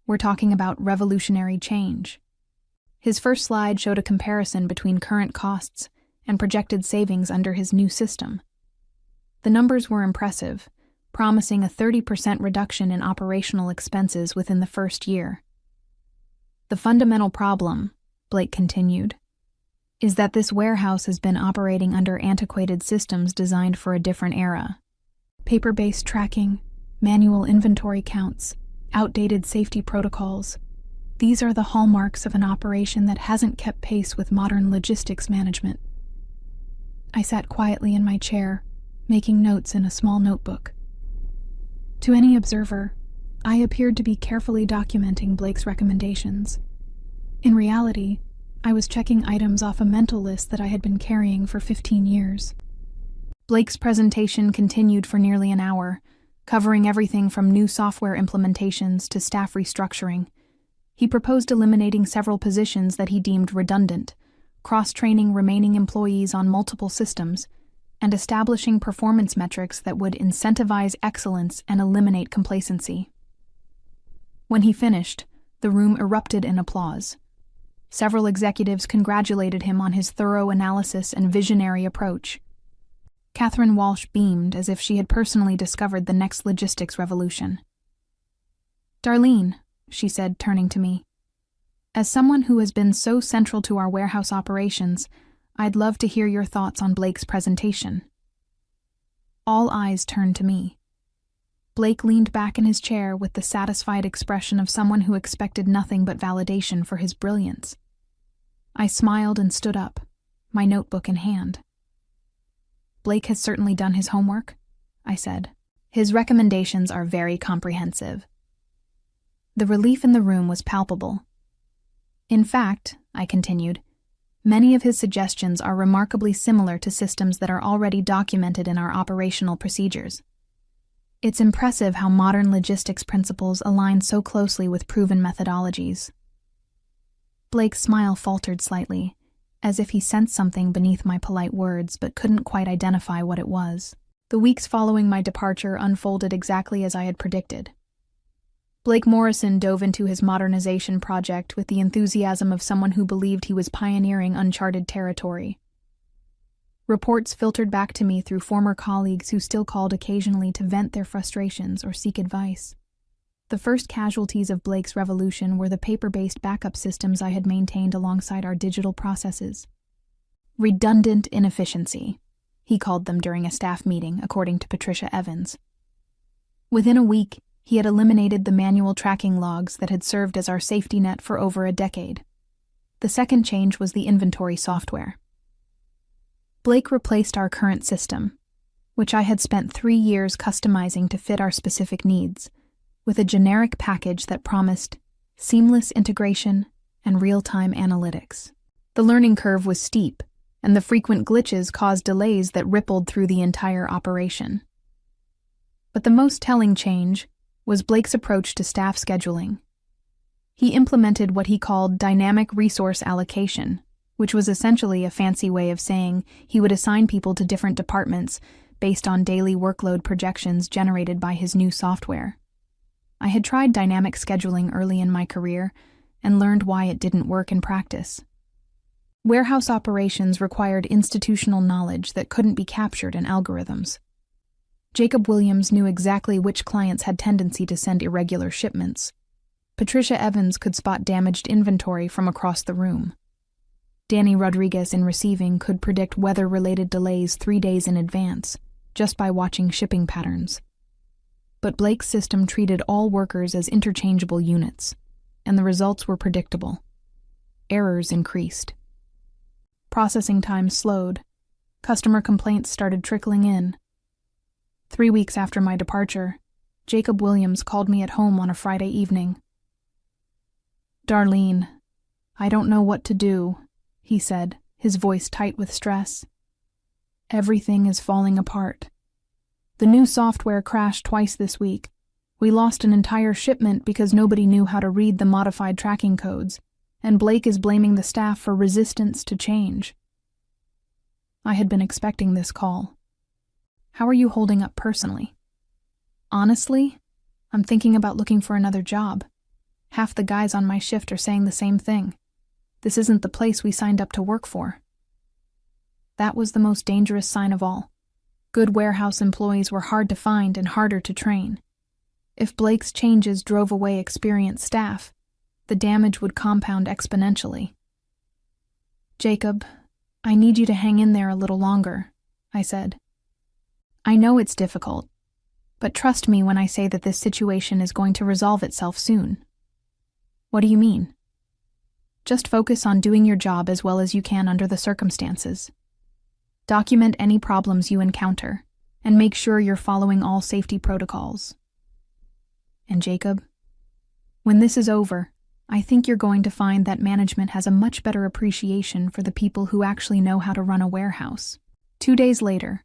we're talking about revolutionary change." His first slide showed a comparison between current costs and projected savings under his new system. The numbers were impressive, promising a 30% reduction in operational expenses within the first year. "The fundamental problem," Blake continued, "is that this warehouse has been operating under antiquated systems designed for a different era. Paper-based tracking, manual inventory counts, outdated safety protocols. These are the hallmarks of an operation that hasn't kept pace with modern logistics management." I sat quietly in my chair, making notes in a small notebook. To any observer, I appeared to be carefully documenting Blake's recommendations. In reality, I was checking items off a mental list that I had been carrying for 15 years. Blake's presentation continued for nearly an hour, covering everything from new software implementations to staff restructuring. He proposed eliminating several positions that he deemed redundant, cross-training remaining employees on multiple systems, and establishing performance metrics that would incentivize excellence and eliminate complacency. When he finished, the room erupted in applause. Several executives congratulated him on his thorough analysis and visionary approach. Catherine Walsh beamed as if she had personally discovered the next logistics revolution. "Darlene," she said, turning to me, "as someone who has been so central to our warehouse operations, I'd love to hear your thoughts on Blake's presentation." All eyes turned to me. Blake leaned back in his chair with the satisfied expression of someone who expected nothing but validation for his brilliance. I smiled and stood up, my notebook in hand. "Blake has certainly done his homework," I said. "His recommendations are very comprehensive." The relief in the room was palpable. "In fact," I continued, "many of his suggestions are remarkably similar to systems that are already documented in our operational procedures. It's impressive how modern logistics principles align so closely with proven methodologies." Blake's smile faltered slightly, as if he sensed something beneath my polite words but couldn't quite identify what it was. The weeks following my departure unfolded exactly as I had predicted. Blake Morrison dove into his modernization project with the enthusiasm of someone who believed he was pioneering uncharted territory. Reports filtered back to me through former colleagues who still called occasionally to vent their frustrations or seek advice. The first casualties of Blake's revolution were the paper-based backup systems I had maintained alongside our digital processes. "Redundant inefficiency," he called them during a staff meeting, according to Patricia Evans. Within a week, he had eliminated the manual tracking logs that had served as our safety net for over a decade. The second change was the inventory software. Blake replaced our current system, which I had spent 3 years customizing to fit our specific needs, with a generic package that promised seamless integration and real-time analytics. The learning curve was steep, and the frequent glitches caused delays that rippled through the entire operation. But the most telling change was Blake's approach to staff scheduling. He implemented what he called dynamic resource allocation, which was essentially a fancy way of saying he would assign people to different departments based on daily workload projections generated by his new software. I had tried dynamic scheduling early in my career and learned why it didn't work in practice. Warehouse operations required institutional knowledge that couldn't be captured in algorithms. Jacob Williams knew exactly which clients had tendency to send irregular shipments. Patricia Evans could spot damaged inventory from across the room. Danny Rodriguez in receiving could predict weather-related delays 3 days in advance, just by watching shipping patterns. But Blake's system treated all workers as interchangeable units, and the results were predictable. Errors increased. Processing times slowed. Customer complaints started trickling in. 3 weeks after my departure, Jacob Williams called me at home on a Friday evening. "Darlene, I don't know what to do," he said, his voice tight with stress. "Everything is falling apart. The new software crashed twice this week. We lost an entire shipment because nobody knew how to read the modified tracking codes, and Blake is blaming the staff for resistance to change." I had been expecting this call. "How are you holding up personally?" "Honestly, I'm thinking about looking for another job. Half the guys on my shift are saying the same thing. This isn't the place we signed up to work for." That was the most dangerous sign of all. Good warehouse employees were hard to find and harder to train. If Blake's changes drove away experienced staff, the damage would compound exponentially. "Jacob, I need you to hang in there a little longer," I said. "I know it's difficult, but trust me when I say that this situation is going to resolve itself soon." "What do you mean?" "Just focus on doing your job as well as you can under the circumstances. Document any problems you encounter, and make sure you're following all safety protocols." And Jacob? When this is over, I think you're going to find that management has a much better appreciation for the people who actually know how to run a warehouse. 2 days later,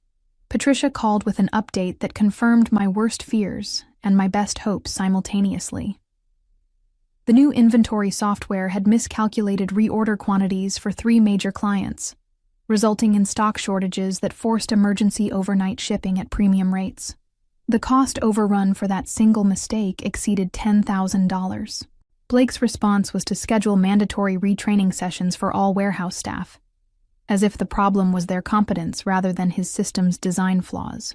Patricia called with an update that confirmed my worst fears and my best hopes simultaneously. The new inventory software had miscalculated reorder quantities for 3 major clients, resulting in stock shortages that forced emergency overnight shipping at premium rates. The cost overrun for that single mistake exceeded $10,000. Blake's response was to schedule mandatory retraining sessions for all warehouse staff, as if the problem was their competence rather than his system's design flaws.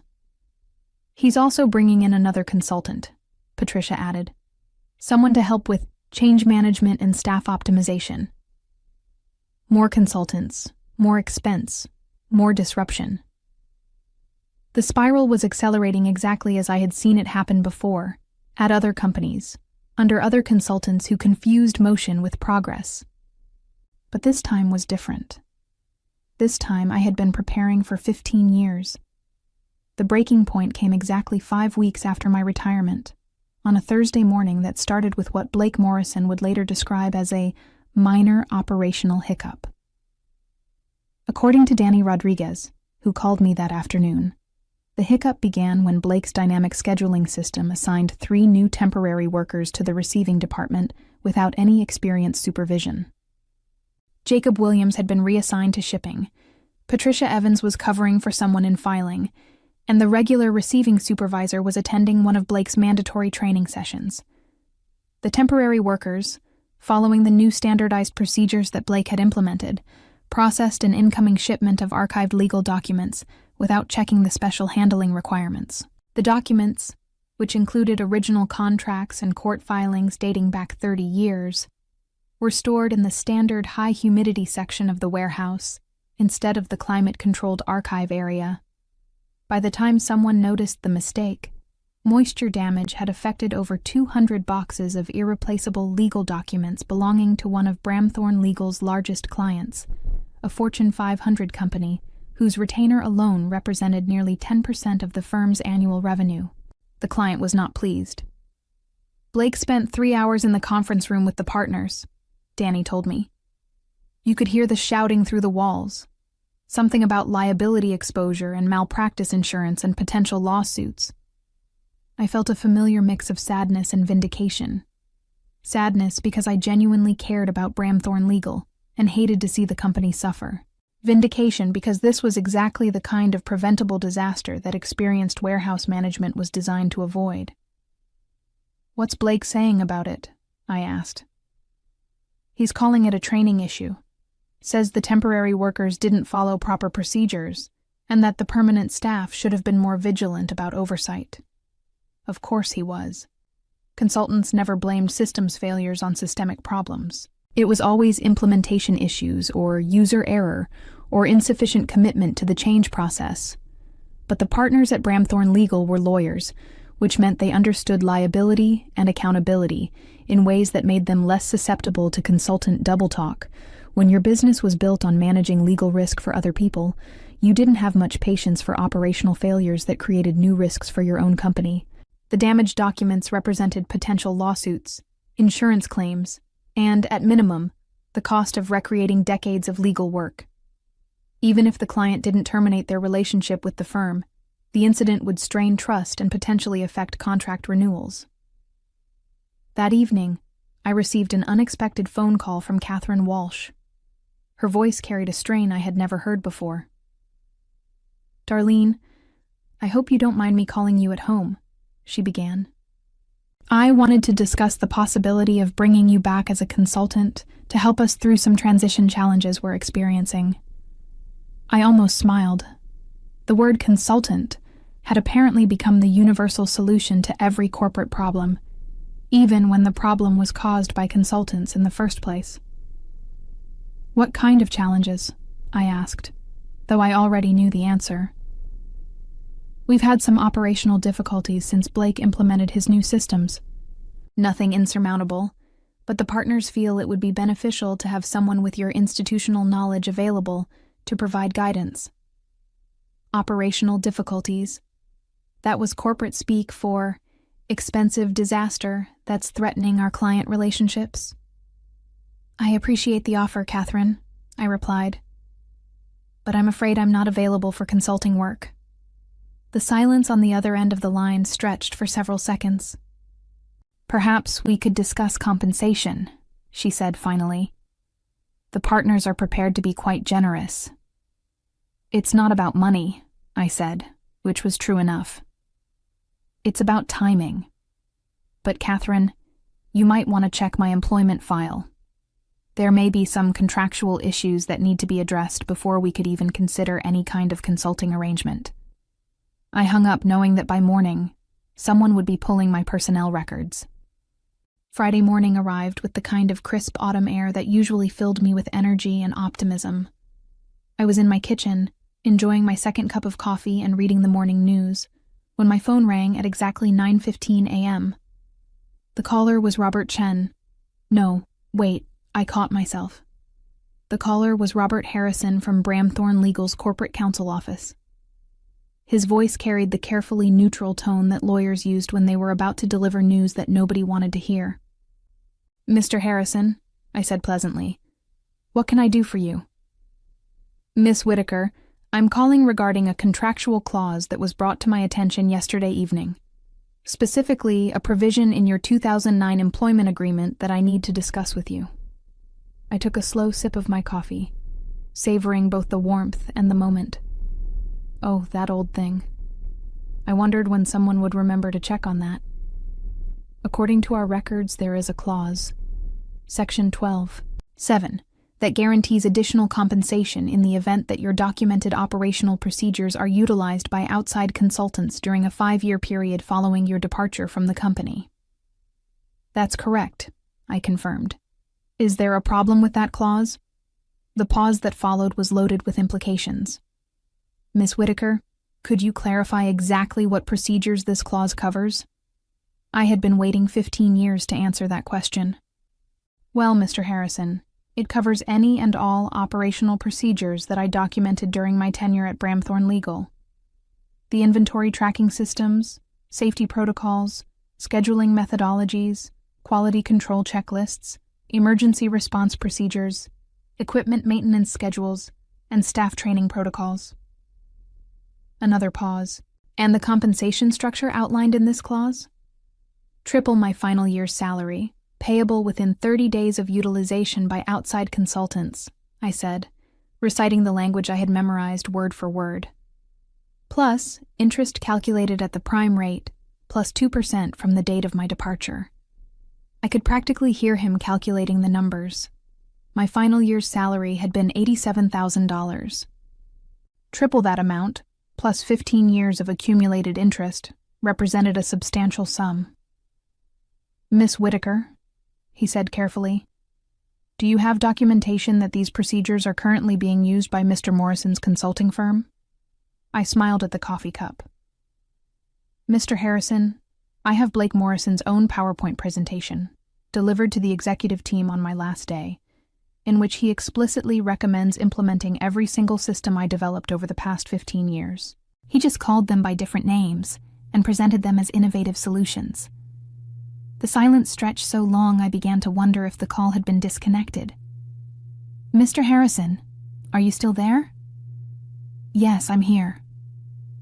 He's also bringing in another consultant, Patricia added. Someone to help with change management and staff optimization. More consultants, more expense, more disruption. The spiral was accelerating exactly as I had seen it happen before, at other companies, under other consultants who confused motion with progress. But this time was different. This time I had been preparing for 15 years. The breaking point came exactly 5 weeks after my retirement, on a Thursday morning that started with what Blake Morrison would later describe as a minor operational hiccup. According to Danny Rodriguez, who called me that afternoon, the hiccup began when Blake's dynamic scheduling system assigned 3 new temporary workers to the receiving department without any experienced supervision. Jacob Williams had been reassigned to shipping, Patricia Evans was covering for someone in filing, and the regular receiving supervisor was attending one of Blake's mandatory training sessions. The temporary workers, following the new standardized procedures that Blake had implemented, processed an incoming shipment of archived legal documents without checking the special handling requirements. The documents, which included original contracts and court filings dating back 30 years, were stored in the standard high-humidity section of the warehouse instead of the climate-controlled archive area. By the time someone noticed the mistake, moisture damage had affected over 200 boxes of irreplaceable legal documents belonging to one of Bramthorne Legal's largest clients, a Fortune 500 company whose retainer alone represented nearly 10% of the firm's annual revenue. The client was not pleased. Blake spent 3 hours in the conference room with the partners, Danny told me. You could hear the shouting through the walls, something about liability exposure and malpractice insurance and potential lawsuits. I felt a familiar mix of sadness and vindication. Sadness because I genuinely cared about Bramthorne Legal and hated to see the company suffer. Vindication because this was exactly the kind of preventable disaster that experienced warehouse management was designed to avoid. What's Blake saying about it? I asked. He's calling it a training issue. Says the temporary workers didn't follow proper procedures, and that the permanent staff should have been more vigilant about oversight. Of course he was. Consultants never blamed systems failures on systemic problems. It was always implementation issues or user error or insufficient commitment to the change process. But the partners at Bramthorne Legal were lawyers, which meant they understood liability and accountability in ways that made them less susceptible to consultant double talk. When your business was built on managing legal risk for other people, you didn't have much patience for operational failures that created new risks for your own company. The damaged documents represented potential lawsuits, insurance claims, and, at minimum, the cost of recreating decades of legal work. Even if the client didn't terminate their relationship with the firm, the incident would strain trust and potentially affect contract renewals. That evening, I received an unexpected phone call from Catherine Walsh. Her voice carried a strain I had never heard before. "Darlene, I hope you don't mind me calling you at home," she began. "I wanted to discuss the possibility of bringing you back as a consultant to help us through some transition challenges we're experiencing." I almost smiled. The word consultant had apparently become the universal solution to every corporate problem, even when the problem was caused by consultants in the first place. "What kind of challenges?" I asked, though I already knew the answer. "We've had some operational difficulties since Blake implemented his new systems. Nothing insurmountable, but the partners feel it would be beneficial to have someone with your institutional knowledge available to provide guidance." Operational difficulties. That was corporate speak for expensive disaster that's threatening our client relationships. I appreciate the offer, Catherine, I replied, but I'm afraid I'm not available for consulting work. The silence on the other end of the line stretched for several seconds. Perhaps we could discuss compensation, she said finally. The partners are prepared to be quite generous. It's not about money, I said, which was true enough. It's about timing. But Catherine, you might want to check my employment file. There may be some contractual issues that need to be addressed before we could even consider any kind of consulting arrangement. I hung up knowing that by morning, someone would be pulling my personnel records. Friday morning arrived with the kind of crisp autumn air that usually filled me with energy and optimism. I was in my kitchen, enjoying my second cup of coffee and reading the morning news, when my phone rang at exactly 9:15 a.m. The caller was Robert Chen. No, wait, I caught myself. The caller was Robert Harrison from Bramthorne Legal's corporate counsel office. His voice carried the carefully neutral tone that lawyers used when they were about to deliver news that nobody wanted to hear. Mr. Harrison, I said pleasantly, what can I do for you? Miss Whitaker, I'm calling regarding a contractual clause that was brought to my attention yesterday evening. Specifically, a provision in your 2009 employment agreement that I need to discuss with you. I took a slow sip of my coffee, savoring both the warmth and the moment. Oh, that old thing. I wondered when someone would remember to check on that. According to our records, there is a clause, Section 12(7), that guarantees additional compensation in the event that your documented operational procedures are utilized by outside consultants during a 5-year period following your departure from the company. That's correct, I confirmed. Is there a problem with that clause? The pause that followed was loaded with implications. Miss Whitaker, could you clarify exactly what procedures this clause covers? I had been waiting 15 years to answer that question. Well, Mr. Harrison, it covers any and all operational procedures that I documented during my tenure at Bramthorne Legal. The inventory tracking systems, safety protocols, scheduling methodologies, quality control checklists, emergency response procedures, equipment maintenance schedules, and staff training protocols. Another pause. And the compensation structure outlined in this clause? Triple my final year's salary, payable within 30 days of utilization by outside consultants, I said, reciting the language I had memorized word for word. Plus, interest calculated at the prime rate, plus 2% from the date of my departure. I could practically hear him calculating the numbers. My final year's salary had been $87,000. Triple that amount, plus 15 years of accumulated interest, represented a substantial sum. Miss Whitaker, he said carefully, do you have documentation that these procedures are currently being used by Mr. Morrison's consulting firm? I smiled at the coffee cup. Mr. Harrison, I have Blake Morrison's own PowerPoint presentation, delivered to the executive team on my last day, in which he explicitly recommends implementing every single system I developed over the past 15 years. He just called them by different names and presented them as innovative solutions. The silence stretched so long I began to wonder if the call had been disconnected. Mr. Harrison, are you still there? Yes, I'm here.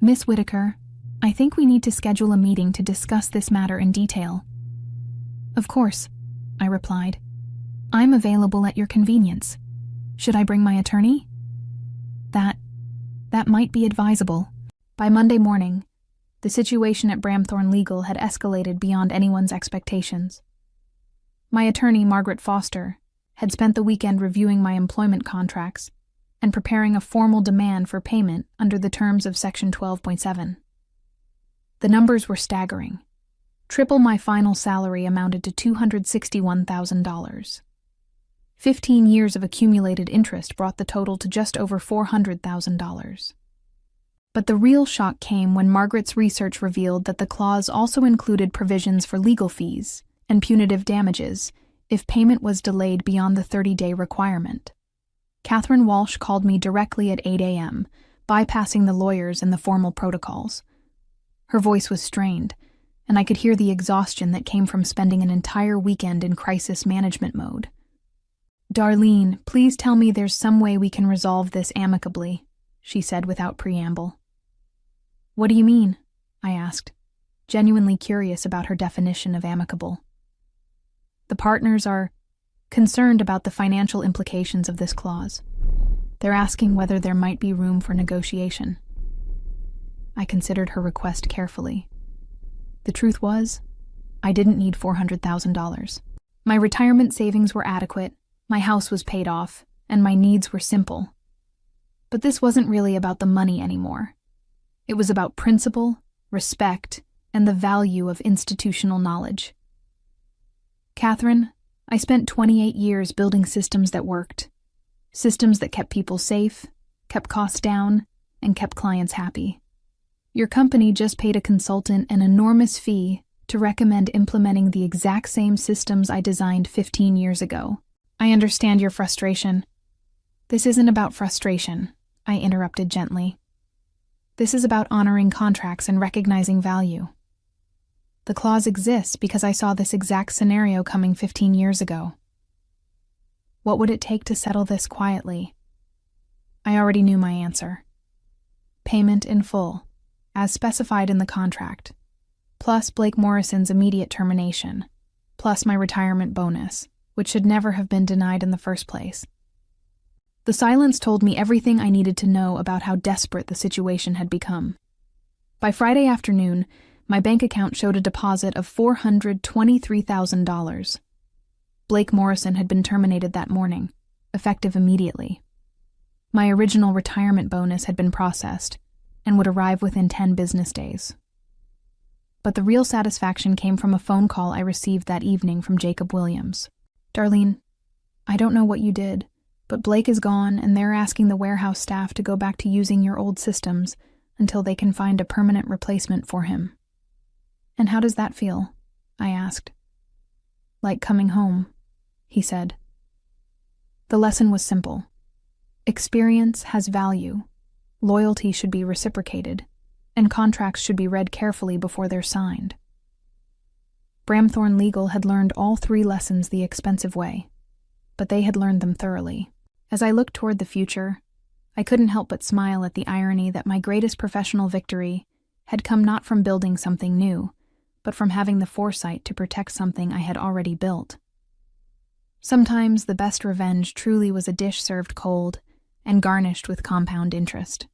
Miss Whitaker, I think we need to schedule a meeting to discuss this matter in detail. Of course, I replied. I'm available at your convenience. Should I bring my attorney? That might be advisable. By Monday morning, the situation at Bramthorne Legal had escalated beyond anyone's expectations. My attorney, Margaret Foster, had spent the weekend reviewing my employment contracts and preparing a formal demand for payment under the terms of Section 12.7. The numbers were staggering. Triple my final salary amounted to $261,000. 15 years of accumulated interest brought the total to just over $400,000. But the real shock came when Margaret's research revealed that the clause also included provisions for legal fees and punitive damages if payment was delayed beyond the 30-day requirement. Catherine Walsh called me directly at 8 a.m., bypassing the lawyers and the formal protocols. Her voice was strained, and I could hear the exhaustion that came from spending an entire weekend in crisis management mode. "Darlene, please tell me there's some way we can resolve this amicably," she said without preamble. "What do you mean?" I asked, genuinely curious about her definition of amicable. "The partners are concerned about the financial implications of this clause. They're asking whether there might be room for negotiation." I considered her request carefully. The truth was, I didn't need $400,000. My retirement savings were adequate, my house was paid off, and my needs were simple. But this wasn't really about the money anymore. It was about principle, respect, and the value of institutional knowledge. "Catherine, I spent 28 years building systems that worked. Systems that kept people safe, kept costs down, and kept clients happy. Your company just paid a consultant an enormous fee to recommend implementing the exact same systems I designed 15 years ago. I understand your frustration." "This isn't about frustration," I interrupted gently. "This is about honoring contracts and recognizing value. The clause exists because I saw this exact scenario coming 15 years ago. What would it take to settle this quietly?" I already knew my answer. Payment in full, as specified in the contract, plus Blake Morrison's immediate termination, plus my retirement bonus, which should never have been denied in the first place. The silence told me everything I needed to know about how desperate the situation had become. By Friday afternoon, my bank account showed a deposit of $423,000. Blake Morrison had been terminated that morning, effective immediately. My original retirement bonus had been processed and would arrive within 10 business days. But the real satisfaction came from a phone call I received that evening from Jacob Williams. "Darlene, I don't know what you did, but Blake is gone and they're asking the warehouse staff to go back to using your old systems until they can find a permanent replacement for him." "And how does that feel?" I asked. "Like coming home," he said. The lesson was simple. Experience has value. Loyalty should be reciprocated, and contracts should be read carefully before they're signed. Bramthorne Legal had learned all 3 lessons the expensive way, but they had learned them thoroughly. As I looked toward the future, I couldn't help but smile at the irony that my greatest professional victory had come not from building something new, but from having the foresight to protect something I had already built. Sometimes the best revenge truly was a dish served cold and garnished with compound interest.